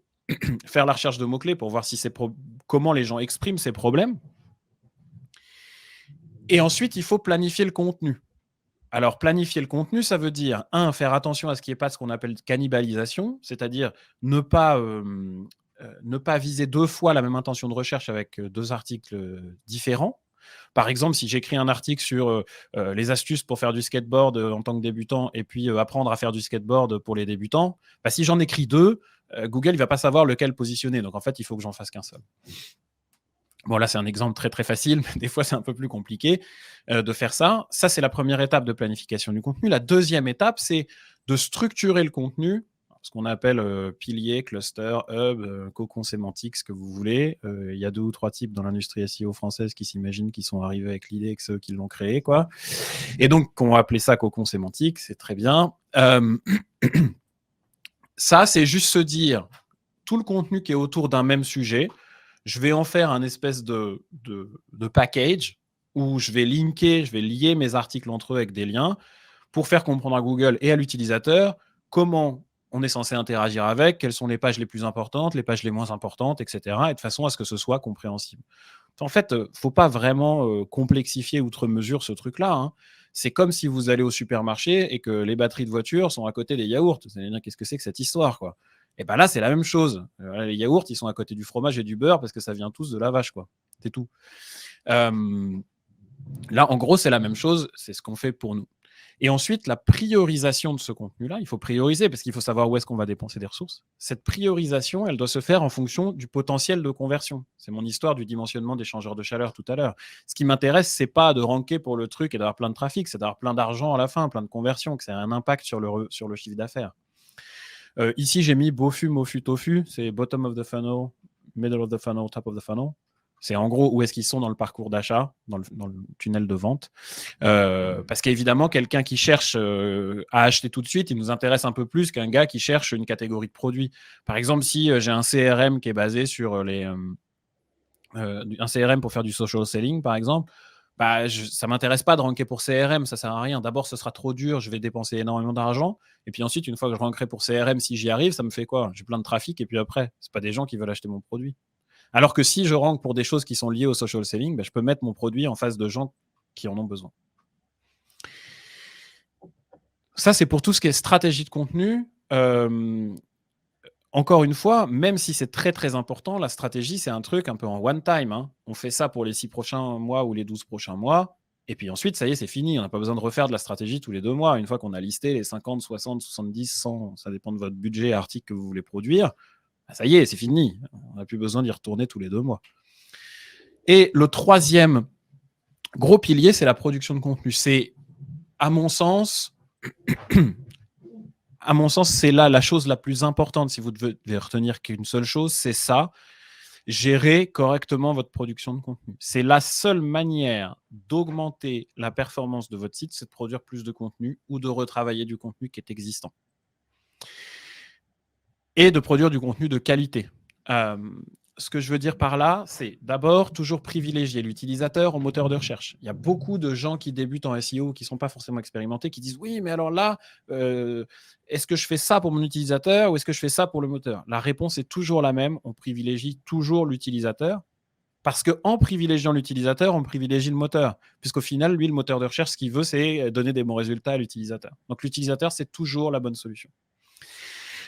faire la recherche de mots-clés pour voir comment les gens expriment ces problèmes. Et ensuite, il faut planifier le contenu. Alors, planifier le contenu, ça veut dire, faire attention à ce qu'il n'y ait pas ce qu'on appelle cannibalisation, c'est-à-dire ne pas viser 2 fois la même intention de recherche avec 2 articles différents. Par exemple, si j'écris un article sur les astuces pour faire du skateboard en tant que débutant et puis apprendre à faire du skateboard pour les débutants, si j'en écris 2, Google ne va pas savoir lequel positionner. Donc, en fait, il faut que j'en fasse qu'un seul. Bon, là, c'est un exemple très, très facile, mais des fois, c'est un peu plus compliqué de faire ça. Ça, c'est la première étape de planification du contenu. La deuxième étape, c'est de structurer le contenu, ce qu'on appelle pilier, cluster, hub, cocon sémantique, ce que vous voulez. Il y a 2 ou 3 types dans l'industrie SEO française qui s'imaginent qu'ils sont arrivés avec l'idée que ceux qui l'ont créé, quoi. Et donc, on va appeler ça cocon sémantique, c'est très bien. Ça, c'est juste se dire tout le contenu qui est autour d'un même sujet, je vais en faire un espèce de package où je vais lier mes articles entre eux avec des liens pour faire comprendre à Google et à l'utilisateur comment on est censé interagir avec, quelles sont les pages les plus importantes, les pages les moins importantes, etc. Et de façon à ce que ce soit compréhensible. En fait, il ne faut pas vraiment complexifier outre mesure ce truc-là. C'est comme si vous allez au supermarché et que les batteries de voiture sont à côté des yaourts. Vous allez dire, qu'est-ce que c'est que cette histoire, quoi? Et bien là, c'est la même chose. Les yaourts, ils sont à côté du fromage et du beurre parce que ça vient tous de la vache, quoi. C'est tout. Là, en gros, c'est la même chose. C'est ce qu'on fait pour nous. Et ensuite, la priorisation de ce contenu-là, il faut prioriser parce qu'il faut savoir où est-ce qu'on va dépenser des ressources. Cette priorisation, elle doit se faire en fonction du potentiel de conversion. C'est mon histoire du dimensionnement des changeurs de chaleur tout à l'heure. Ce qui m'intéresse, c'est pas de ranker pour le truc et d'avoir plein de trafic, c'est d'avoir plein d'argent à la fin, plein de conversions, que ça ait un impact sur le chiffre d'affaires. Ici, j'ai mis BOFU, MOFU, TOFU. C'est bottom of the funnel, middle of the funnel, top of the funnel. C'est en gros où est-ce qu'ils sont dans le parcours d'achat, dans le tunnel de vente. Parce qu'évidemment, quelqu'un qui cherche à acheter tout de suite, il nous intéresse un peu plus qu'un gars qui cherche une catégorie de produits. Par exemple, si j'ai un CRM qui est basé sur un CRM pour faire du social selling, par exemple, ça ne m'intéresse pas de ranker pour CRM, ça ne sert à rien. D'abord, ce sera trop dur, je vais dépenser énormément d'argent. Et puis ensuite, une fois que je rankerai pour CRM, si j'y arrive, ça me fait quoi? J'ai plein de trafic et puis après, ce pas des gens qui veulent acheter mon produit. Alors que si je rank pour des choses qui sont liées au social selling, je peux mettre mon produit en face de gens qui en ont besoin. Ça, c'est pour tout ce qui est stratégie de contenu. Encore une fois, même si c'est très, très important, la stratégie, c'est un truc un peu en one time. On fait ça pour les 6 prochains mois ou les 12 prochains mois. Et puis ensuite, ça y est, c'est fini. On n'a pas besoin de refaire de la stratégie tous les 2 mois. Une fois qu'on a listé les 50, 60, 70, 100, ça dépend de votre budget article que vous voulez produire, ça y est, c'est fini. On n'a plus besoin d'y retourner tous les 2 mois. Et le troisième gros pilier, c'est la production de contenu. C'est, à mon sens, c'est là la chose la plus importante. Si vous devez retenir qu'une seule chose, c'est ça. Gérer correctement votre production de contenu. C'est la seule manière d'augmenter la performance de votre site, c'est de produire plus de contenu ou de retravailler du contenu qui est existant. Et de produire du contenu de qualité. ce que je veux dire par là, c'est d'abord toujours privilégier l'utilisateur au moteur de recherche. Il y a beaucoup de gens qui débutent en SEO, qui ne sont pas forcément expérimentés, qui disent oui, mais alors là, est-ce que je fais ça pour mon utilisateur ou est-ce que je fais ça pour le moteur? La réponse est toujours la même. On privilégie toujours l'utilisateur parce qu'en privilégiant l'utilisateur, on privilégie le moteur. Puisqu'au final, lui, le moteur de recherche, ce qu'il veut, c'est donner des bons résultats à l'utilisateur. Donc l'utilisateur, c'est toujours la bonne solution.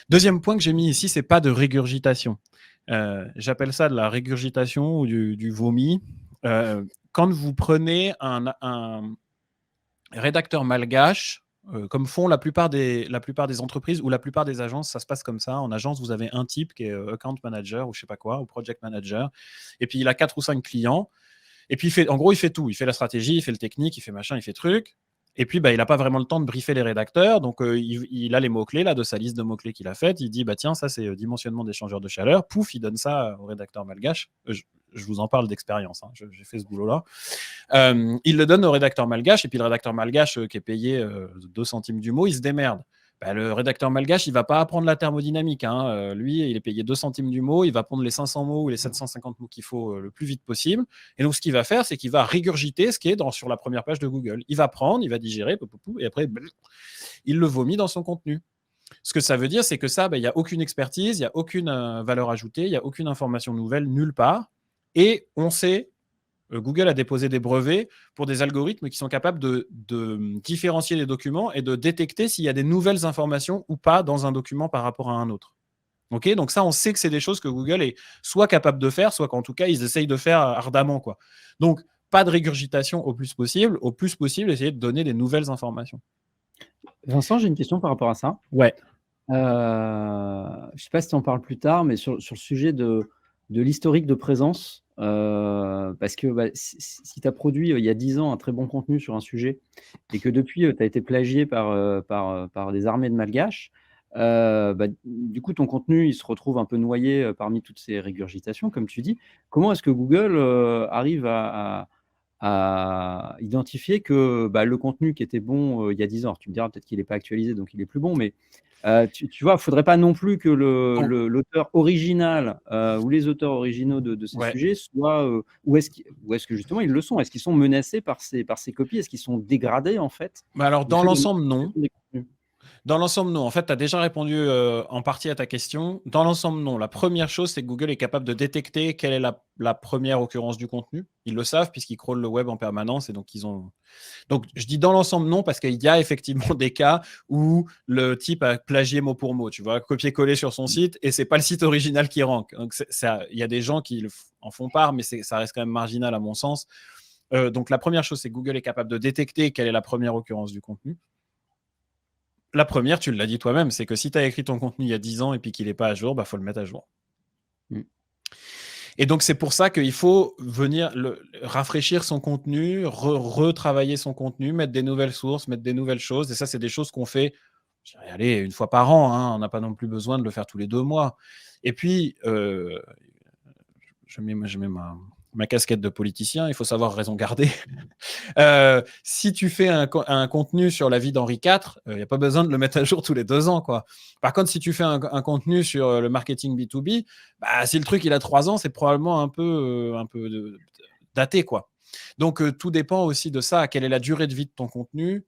Deuxième point que j'ai mis ici, c'est pas de régurgitation. J'appelle ça de la régurgitation ou du vomi. Quand vous prenez un rédacteur malgache, comme font la plupart des entreprises ou la plupart des agences, ça se passe comme ça. En agence, vous avez un type qui est account manager ou je sais pas quoi, ou project manager, et puis il a 4 ou 5 clients, et puis en gros, il fait tout. Il fait la stratégie, il fait le technique, il fait machin, il fait truc. Et puis, il n'a pas vraiment le temps de briefer les rédacteurs. Donc, il a les mots-clés là, de sa liste de mots-clés qu'il a faite. Il dit, tiens, ça, c'est dimensionnement d'échangeur de chaleur. Pouf, il donne ça au rédacteur malgache. Je vous en parle d'expérience. Hein. J'ai fait ce boulot-là. Il le donne au rédacteur malgache. Et puis, le rédacteur malgache qui est payé 2 centimes du mot, il se démerde. Le rédacteur malgache, il ne va pas apprendre la thermodynamique. Hein. Lui, il est payé 2 centimes du mot. Il va prendre les 500 mots ou les 750 mots qu'il faut le plus vite possible. Et donc, ce qu'il va faire, c'est qu'il va régurgiter ce qui est sur la première page de Google. Il va prendre, il va digérer, et après, il le vomit dans son contenu. Ce que ça veut dire, c'est que ça, il n'y a aucune expertise, il n'y a aucune valeur ajoutée, il n'y a aucune information nouvelle nulle part. Et on sait... Google a déposé des brevets pour des algorithmes qui sont capables de différencier les documents et de détecter s'il y a des nouvelles informations ou pas dans un document par rapport à un autre. Ok, donc ça, on sait que c'est des choses que Google est soit capable de faire, soit qu'en tout cas, ils essayent de faire ardemment, quoi. Donc, pas de régurgitation au plus possible. Au plus possible, essayer de donner des nouvelles informations. Vincent, j'ai une question par rapport à ça. Ouais. Je ne sais pas si tu en parles plus tard, mais sur le sujet de l'historique de présence, parce que si tu as produit il y a 10 ans un très bon contenu sur un sujet et que depuis tu as été plagié par des armées de malgaches, du coup ton contenu il se retrouve un peu noyé parmi toutes ces régurgitations, comme tu dis. Comment est-ce que Google arrive à identifier que le contenu qui était bon il y a 10 ans, alors tu me diras peut-être qu'il n'est pas actualisé, donc il est plus bon, mais tu vois, il ne faudrait pas non plus que l'auteur original ou les auteurs originaux de ces sujets soient, ou est-ce que justement ils le sont? Est-ce qu'ils sont menacés par ces copies? Est-ce qu'ils sont dégradés en fait? Alors, dans l'ensemble, non. Dans l'ensemble, non. En fait, tu as déjà répondu en partie à ta question. Dans l'ensemble, non. La première chose, c'est que Google est capable de détecter quelle est la première occurrence du contenu. Ils le savent puisqu'ils crawlent le web en permanence et donc ils ont... Donc, je dis dans l'ensemble, non, parce qu'il y a effectivement des cas où le type a plagié mot pour mot, tu vois, copier-coller sur son site et c'est pas le site original qui rank. Donc, il y a des gens qui en font part, mais ça reste quand même marginal à mon sens. Donc, la première chose, c'est que Google est capable de détecter quelle est la première occurrence du contenu. La première, tu l'as dit toi-même, c'est que si tu as écrit ton contenu il y a 10 ans et puis qu'il n'est pas à jour, il faut le mettre à jour. Et donc, c'est pour ça qu'il faut venir rafraîchir son contenu, retravailler son contenu, mettre des nouvelles sources, mettre des nouvelles choses. Et ça, c'est des choses qu'on fait, allez, une fois par an. Hein. On n'a pas non plus besoin de le faire tous les 2 mois. Et puis, je mets ma casquette de politicien, il faut savoir raison garder. Si tu fais un contenu sur la vie d'Henri IV, il n'y a pas besoin de le mettre à jour tous les 2 ans, quoi. Par contre, si tu fais un contenu sur le marketing B2B, si le truc il a 3 ans, c'est probablement un peu daté, quoi. Donc, tout dépend aussi de ça, quelle est la durée de vie de ton contenu.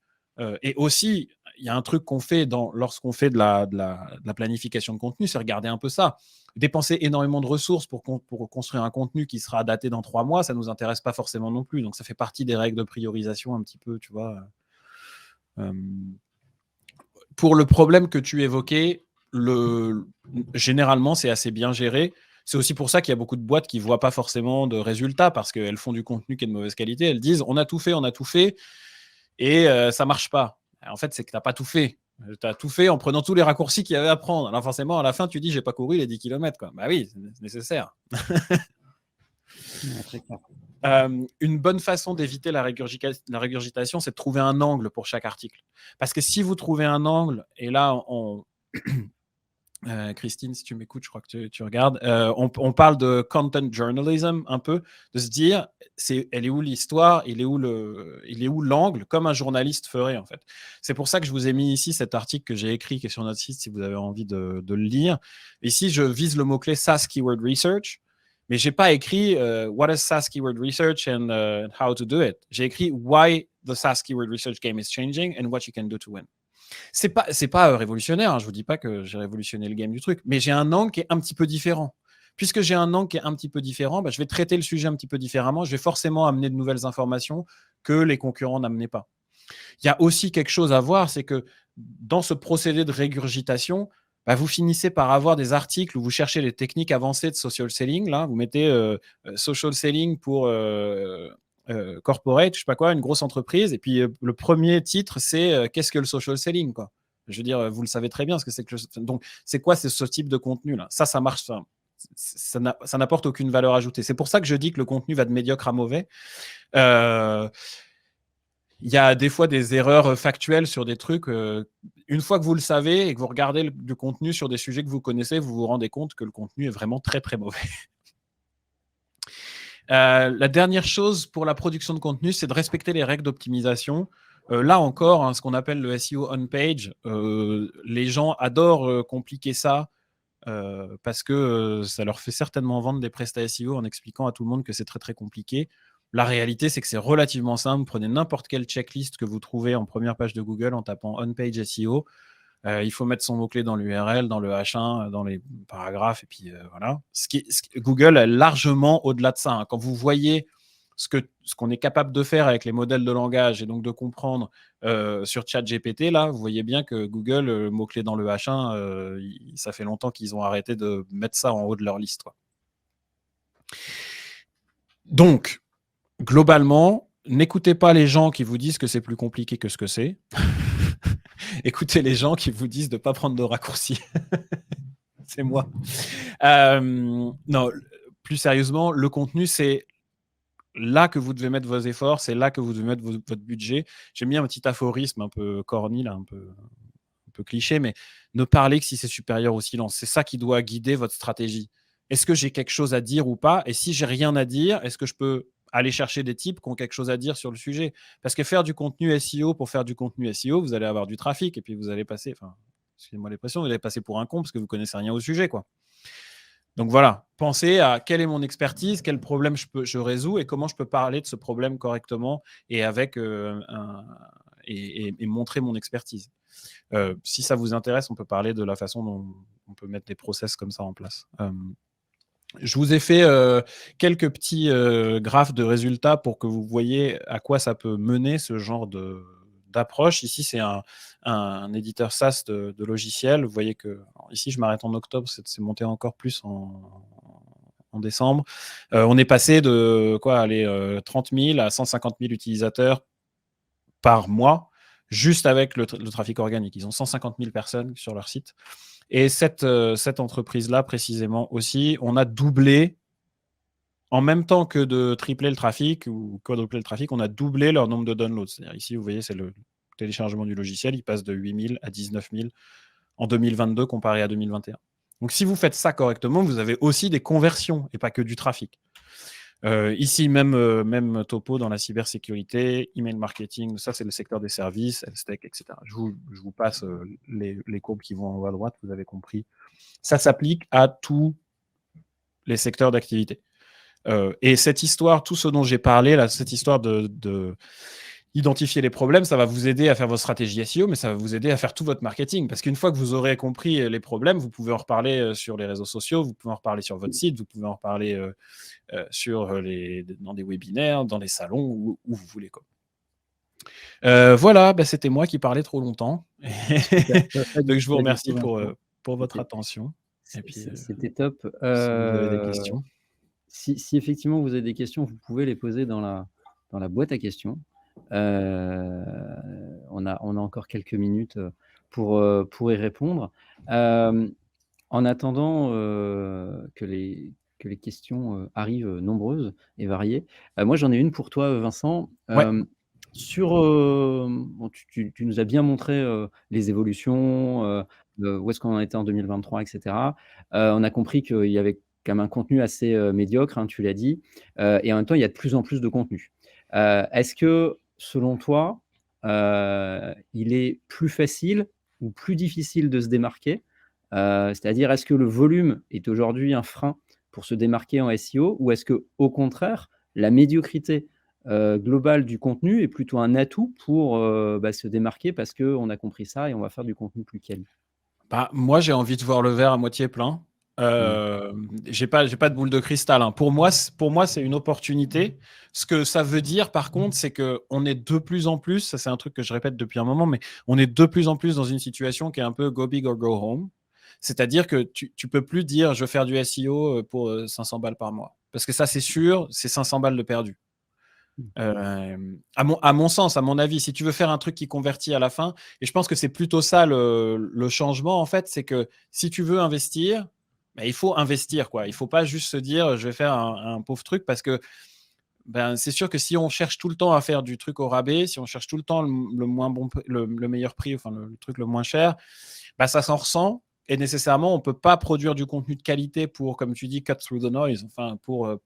Et aussi, il y a un truc qu'on fait lorsqu'on fait de la planification de contenu, c'est regarder un peu ça. Dépenser énormément de ressources pour construire un contenu qui sera daté dans 3 mois, ça ne nous intéresse pas forcément non plus. Donc, ça fait partie des règles de priorisation un petit peu, tu vois. Pour le problème que tu évoquais, généralement, c'est assez bien géré. C'est aussi pour ça qu'il y a beaucoup de boîtes qui ne voient pas forcément de résultats parce qu'elles font du contenu qui est de mauvaise qualité. Elles disent on a tout fait et ça ne marche pas. En fait, c'est que tu n'as pas tout fait. Tu as tout fait en prenant tous les raccourcis qu'il y avait à prendre. Alors forcément, à la fin, tu dis j'ai pas couru les 10 km. Quoi. Bah oui, c'est nécessaire. Très clair. Une bonne façon d'éviter la régurgitation, c'est de trouver un angle pour chaque article. Parce que si vous trouvez un angle, et là, Christine, si tu m'écoutes, je crois que tu regardes, on parle de content journalism un peu, de se dire, elle est où l'histoire, il est où l'angle, comme un journaliste ferait en fait. C'est pour ça que je vous ai mis ici cet article que j'ai écrit, qui est sur notre site si vous avez envie de le lire. Ici, je vise le mot-clé SaaS Keyword Research. Mais j'ai pas écrit what is SaaS keyword research and how to do it. J'ai écrit why the SaaS keyword research game is changing and what you can do to win. C'est pas révolutionnaire, hein, je vous dis pas que j'ai révolutionné le game du truc, mais j'ai un angle qui est un petit peu différent. Puisque j'ai un angle qui est un petit peu différent, bah, je vais traiter le sujet un petit peu différemment, je vais forcément amener de nouvelles informations que les concurrents n'amenaient pas. Il y a aussi quelque chose à voir, c'est que dans ce procédé de régurgitation, bah, vous finissez par avoir des articles où vous cherchez les techniques avancées de social selling. Là, vous mettez social selling pour corporate, je sais pas quoi, une grosse entreprise. Et puis le premier titre, c'est qu'est-ce que le social selling, quoi. Je veux dire, vous le savez très bien ce que c'est que donc c'est quoi ce type de contenu là. Ça marche. Ça n'apporte aucune valeur ajoutée. C'est pour ça que je dis que le contenu va de médiocre à mauvais. Il y a des fois des erreurs factuelles sur des trucs. Une fois que vous le savez et que vous regardez du contenu sur des sujets que vous connaissez, vous vous rendez compte que le contenu est vraiment très très mauvais. La dernière chose pour la production de contenu, c'est de respecter les règles d'optimisation. Là encore, hein, ce qu'on appelle le SEO on-page, les gens adorent compliquer ça parce que ça leur fait certainement vendre des prestats SEO en expliquant à tout le monde que c'est très très compliqué. La réalité, c'est que c'est relativement simple. Prenez n'importe quelle checklist que vous trouvez en première page de Google en tapant on-page SEO. Il faut mettre son mot-clé dans l'URL, dans le H1, dans les paragraphes, et puis voilà. Google est largement au-delà de ça, hein. Quand vous voyez ce qu'on est capable de faire avec les modèles de langage et donc de comprendre sur ChatGPT, là, vous voyez bien que Google, mot-clé dans le H1, ça fait longtemps qu'ils ont arrêté de mettre ça en haut de leur liste, quoi. Donc, globalement, n'écoutez pas les gens qui vous disent que c'est plus compliqué que ce que c'est. Écoutez les gens qui vous disent de ne pas prendre de raccourcis. C'est moi. Non, plus sérieusement, le contenu, c'est là que vous devez mettre vos efforts, c'est là que vous devez mettre votre budget. J'aime bien un petit aphorisme un peu corny, là, un peu cliché, mais ne parlez que si c'est supérieur au silence. C'est ça qui doit guider votre stratégie. Est-ce que j'ai quelque chose à dire ou pas? Et si j'ai rien à dire, est-ce que je peux aller chercher des types qui ont quelque chose à dire sur le sujet? Parce que faire du contenu SEO pour faire du contenu SEO, vous allez avoir du trafic et puis vous allez passer, enfin, excusez-moi l'expression, vous allez passer pour un con parce que vous ne connaissez rien au sujet, quoi. Donc voilà, pensez à quelle est mon expertise, quel problème je résous et comment je peux parler de ce problème correctement et avec et montrer mon expertise. Si ça vous intéresse, on peut parler de la façon dont on peut mettre des process comme ça en place. Je vous ai fait quelques petits graphes de résultats pour que vous voyez à quoi ça peut mener ce genre d'approche. Ici, c'est un éditeur SaaS de logiciels. Vous voyez que ici, je m'arrête en octobre, c'est monté encore plus en décembre. On est passé de 30 000 à 150 000 utilisateurs par mois, juste avec le trafic organique. Ils ont 150 000 personnes sur leur site. Et cette entreprise-là, précisément aussi, on a doublé, en même temps que de tripler le trafic ou quadrupler le trafic, on a doublé leur nombre de downloads. C'est-à-dire ici, vous voyez, c'est le téléchargement du logiciel, il passe de 8 000 à 19 000 en 2022 comparé à 2021. Donc si vous faites ça correctement, vous avez aussi des conversions et pas que du trafic. Ici, même topo dans la cybersécurité, email marketing, ça c'est le secteur des services, Health-Tech, etc. Je vous passe les courbes qui vont en haut à droite, vous avez compris. Ça s'applique à tous les secteurs d'activité. Et cette histoire, tout ce dont j'ai parlé, là, cette histoire de identifier les problèmes, ça va vous aider à faire votre stratégie SEO, mais ça va vous aider à faire tout votre marketing. Parce qu'une fois que vous aurez compris les problèmes, vous pouvez en reparler sur les réseaux sociaux, vous pouvez en reparler sur votre site, vous pouvez en reparler dans des webinaires, dans des salons, où vous voulez, quoi. Voilà, c'était moi qui parlais trop longtemps. Donc, je vous remercie pour votre attention. C'était top. Si vous avez des questions. Si effectivement vous avez des questions, vous pouvez les poser dans la boîte à questions. On a encore quelques minutes pour y répondre. En attendant que les questions arrivent nombreuses et variées, moi j'en ai une pour toi, Vincent. Ouais. Bon, tu nous as bien montré les évolutions, où est-ce qu'on en était en 2023, etc. On a compris qu'il y avait quand même un contenu assez médiocre, hein, tu l'as dit, et en même temps, il y a de plus en plus de contenu. Est-ce que, selon toi, il est plus facile ou plus difficile de se démarquer? C'est-à-dire, est-ce que le volume est aujourd'hui un frein pour se démarquer en SEO, ou est-ce que, au contraire, la médiocrité globale du contenu est plutôt un atout pour se démarquer parce qu'on a compris ça et on va faire du contenu plus quali? Bah, moi, j'ai envie de voir le verre à moitié plein. Mmh. J'ai pas de boule de cristal, hein. Pour moi, c'est une opportunité. Ce que ça veut dire, par contre, c'est que on est de plus en plus, ça c'est un truc que je répète depuis un moment, mais on est de plus en plus dans une situation qui est un peu go big or go home. C'est-à-dire que tu peux plus dire je veux faire du SEO pour 500 balles par mois. Parce que ça, c'est sûr, c'est 500 balles de perdu. Mmh. À mon sens, à mon avis, si tu veux faire un truc qui convertit à la fin, et je pense que c'est plutôt ça le changement, en fait, c'est que si tu veux investir, bah, il faut investir, quoi. Il faut pas juste se dire je vais faire un pauvre truc, parce que ben, c'est sûr que si on cherche tout le temps à faire du truc au rabais, si on cherche tout le temps le moins bon, le meilleur prix, enfin le truc le moins cher, bah, ça s'en ressent. Et nécessairement, on peut pas produire du contenu de qualité pour, comme tu dis, cut through the noise, enfin pour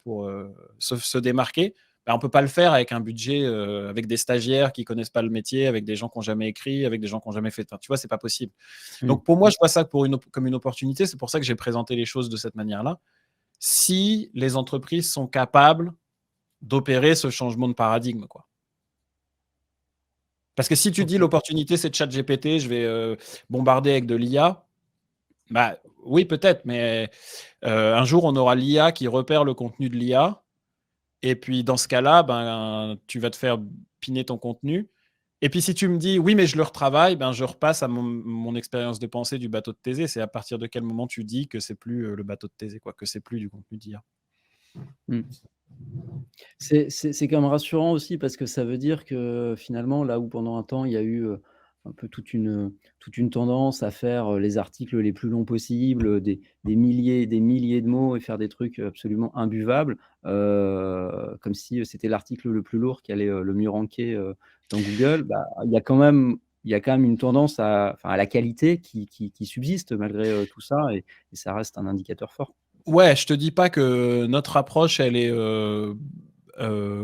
se démarquer. Bah, on peut pas le faire avec un budget, avec des stagiaires qui connaissent pas le métier, avec des gens qui ont jamais écrit, avec des gens qui ont jamais fait. Enfin, tu vois, c'est pas possible. Mmh. Donc pour moi, je vois ça comme une opportunité. C'est pour ça que j'ai présenté les choses de cette manière-là. Si les entreprises sont capables d'opérer ce changement de paradigme, quoi. Parce que si tu dis OK. l'opportunité, c'est ChatGPT, je vais bombarder avec de l'IA, bah oui, peut-être, mais un jour, on aura l'IA qui repère le contenu de l'IA. Et puis, dans ce cas-là, ben, tu vas te faire piner ton contenu. Et puis, si tu me dis, oui, mais je le retravaille, ben, je repasse à mon expérience de pensée du bateau de Thésée. C'est à partir de quel moment tu dis que c'est plus le bateau de Thésée, quoi, que c'est plus du contenu d'IA. Mmh. C'est quand même rassurant aussi parce que ça veut dire que finalement, là où pendant un temps, il y a eu, un peu toute une tendance à faire, les articles les plus longs possibles, des milliers et des milliers de mots et faire des trucs absolument imbuvables, comme si, c'était l'article le plus lourd qui allait, le mieux ranker, dans Google. Bah, il y a quand même une tendance à la qualité qui subsiste malgré, tout ça, et ça reste un indicateur fort. Ouais, je te dis pas que notre approche, elle est,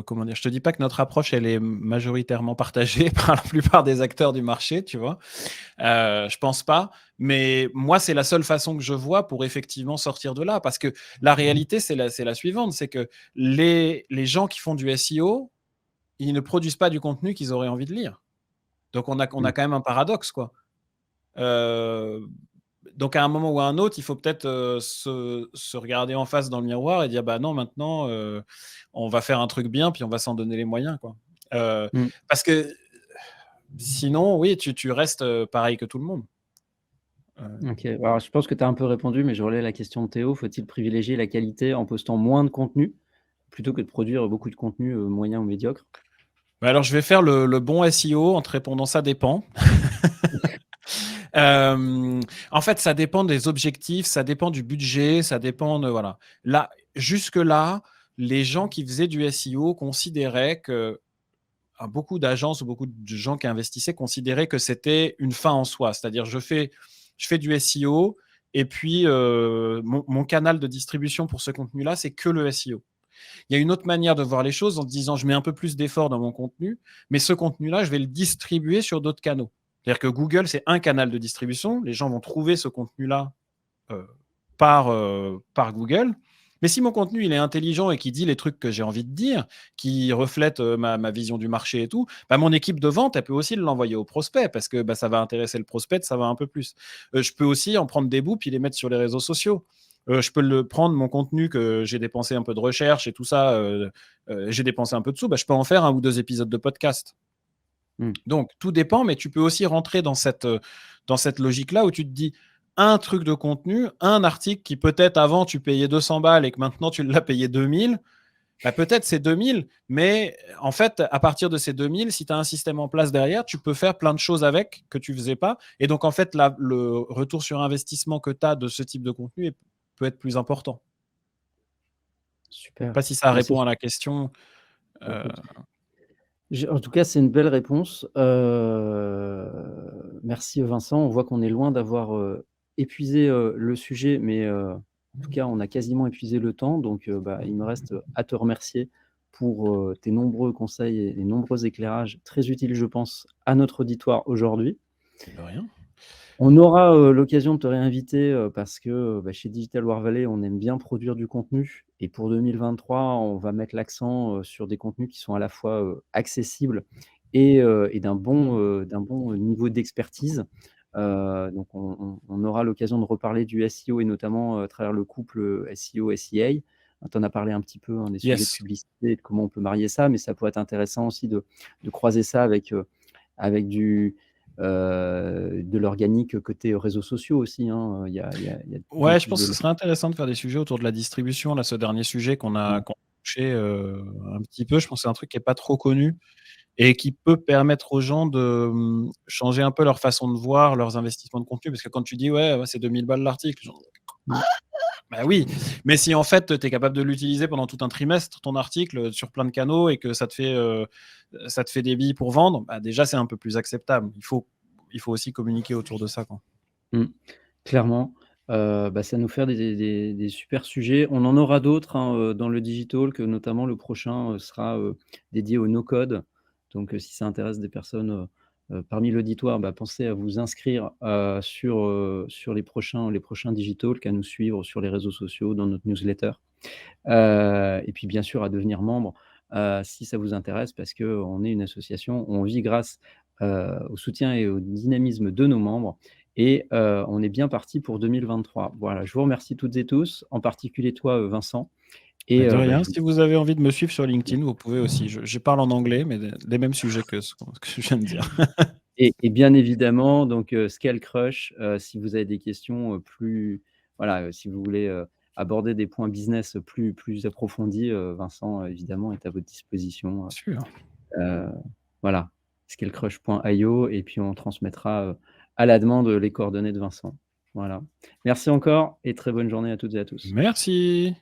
comment dire? Je te dis pas que notre approche, elle est majoritairement partagée par la plupart des acteurs du marché, tu vois? Je pense pas, mais moi, c'est la seule façon que je vois pour effectivement sortir de là. Parce que la réalité, c'est la suivante, c'est que les gens qui font du SEO, ils ne produisent pas du contenu qu'ils auraient envie de lire. Donc on a Mmh. quand même un paradoxe, quoi. Heu, donc à un moment ou à un autre, il faut peut-être, se regarder en face dans le miroir et dire: «Bah non, maintenant, on va faire un truc bien, puis on va s'en donner les moyens, quoi». Mmh. Parce que sinon, oui, tu restes, pareil que tout le monde. OK. Alors je pense que tu as un peu répondu, mais je relais la question de Théo. Faut-il privilégier la qualité en postant moins de contenu, plutôt que de produire beaucoup de contenu, moyen ou médiocre? Bah, alors je vais faire le bon SEO en te répondant: «Ça dépend». Hem, En fait, ça dépend des objectifs, ça dépend du budget, ça dépend de voilà. Là, jusque-là, les gens qui faisaient du SEO considéraient que beaucoup d'agences ou beaucoup de gens qui investissaient considéraient que c'était une fin en soi. C'est-à-dire je fais du SEO et puis, mon canal de distribution pour ce contenu-là, c'est que le SEO. Il y a une autre manière de voir les choses en se disant: «Je mets un peu plus d'effort dans mon contenu, mais ce contenu-là, je vais le distribuer sur d'autres canaux». C'est-à-dire que Google, c'est un canal de distribution. Les gens vont trouver ce contenu-là, heu, par Google. Mais si mon contenu, il est intelligent et qui dit les trucs que j'ai envie de dire, qui reflète, ma vision du marché et tout, bah, mon équipe de vente, elle peut aussi l'envoyer au prospect parce que, bah, ça va intéresser le prospect, ça va un peu plus. Je peux aussi en prendre des bouts puis les mettre sur les réseaux sociaux. Je peux le prendre mon contenu que j'ai dépensé un peu de recherche et tout ça, j'ai dépensé un peu de sous, bah, je peux en faire 1 ou 2 épisodes de podcast. Mmh. Donc tout dépend, mais tu peux aussi rentrer dans cette logique-là où tu te dis: un truc de contenu, un article qui peut-être avant tu payais 200 balles et que maintenant tu l'as payé 2000, bah, peut-être c'est 2000, mais en fait, à partir de ces 2000, si tu as un système en place derrière, tu peux faire plein de choses avec que tu faisais pas. Et donc en fait, le retour sur investissement que tu as de ce type de contenu peut être plus important. Je sais Super. pas si ça Bah, c'est répond à la question. bah, Heu, écoute, en tout cas, c'est une belle réponse. Merci Vincent. On voit qu'on est loin d'avoir, épuisé, le sujet, mais, en tout cas, on a quasiment épuisé le temps. Donc, il me reste à te remercier pour, tes nombreux conseils et les nombreux éclairages très utiles, je pense, à notre auditoire aujourd'hui. de rien. On aura, l'occasion de te réinviter, parce que, bah, chez Digital War Valley, on aime bien produire du contenu et pour 2023, on va mettre l'accent, sur des contenus qui sont à la fois, accessibles et d'un bon niveau d'expertise. Donc on aura l'occasion de reparler du SEO et notamment, à travers le couple, SEO, SEA. Tu en as parlé un petit peu, hein, des sujets de Yes. publicité et de comment on peut marier ça, mais ça pourrait être intéressant aussi de croiser ça avec de l'organique côté réseaux sociaux aussi, hein. Il y a de plus en Ouais, je plus pense que de ce serait intéressant de faire des sujets autour de la distribution. Là, ce dernier sujet ouais. qu'on a touché, un petit peu, je pense que c'est un truc qui est pas trop connu et qui peut permettre aux gens de, changer un peu leur façon de voir leurs investissements de contenu. Parce que quand tu dis: «Ouais, ouais, c'est 2 000 balles l'article», genre Mmh. bah oui, mais si en fait, tu es capable de l'utiliser pendant tout un trimestre, ton article, sur plein de canaux et que ça te fait des billes pour vendre, bah, déjà, c'est un peu plus acceptable. Il faut aussi communiquer autour de ça, quoi. Mmh. Clairement, bah, ça nous fait des super sujets. On en aura d'autres, hein, dans le digital que notamment le prochain, sera, dédié au no code. Donc, si ça intéresse des personnes, parmi l'auditoire, bah, pensez à vous inscrire, sur les prochains digital qu'à nous suivre sur les réseaux sociaux, dans notre newsletter. Et puis bien sûr à devenir membre, si ça vous intéresse parce qu'on est une association, on vit grâce, au soutien et au dynamisme de nos membres et on est bien parti pour 2023. Voilà, je vous remercie toutes et tous, en particulier toi, Vincent et Bah, de bah, rien, je vous si vous avez envie de me suivre sur LinkedIn, vous pouvez aussi. Je parle en anglais, mais des mêmes sujets que je viens de dire. et bien évidemment donc Scale Crush, si vous avez des questions, plus voilà, si vous voulez, aborder des points business plus approfondis, Vincent, évidemment est à votre disposition. Sûr. Heu, voilà, scalcrush.io et puis on transmettra, à la demande, les coordonnées de Vincent. Voilà. Merci encore et très bonne journée à toutes et à tous. Merci.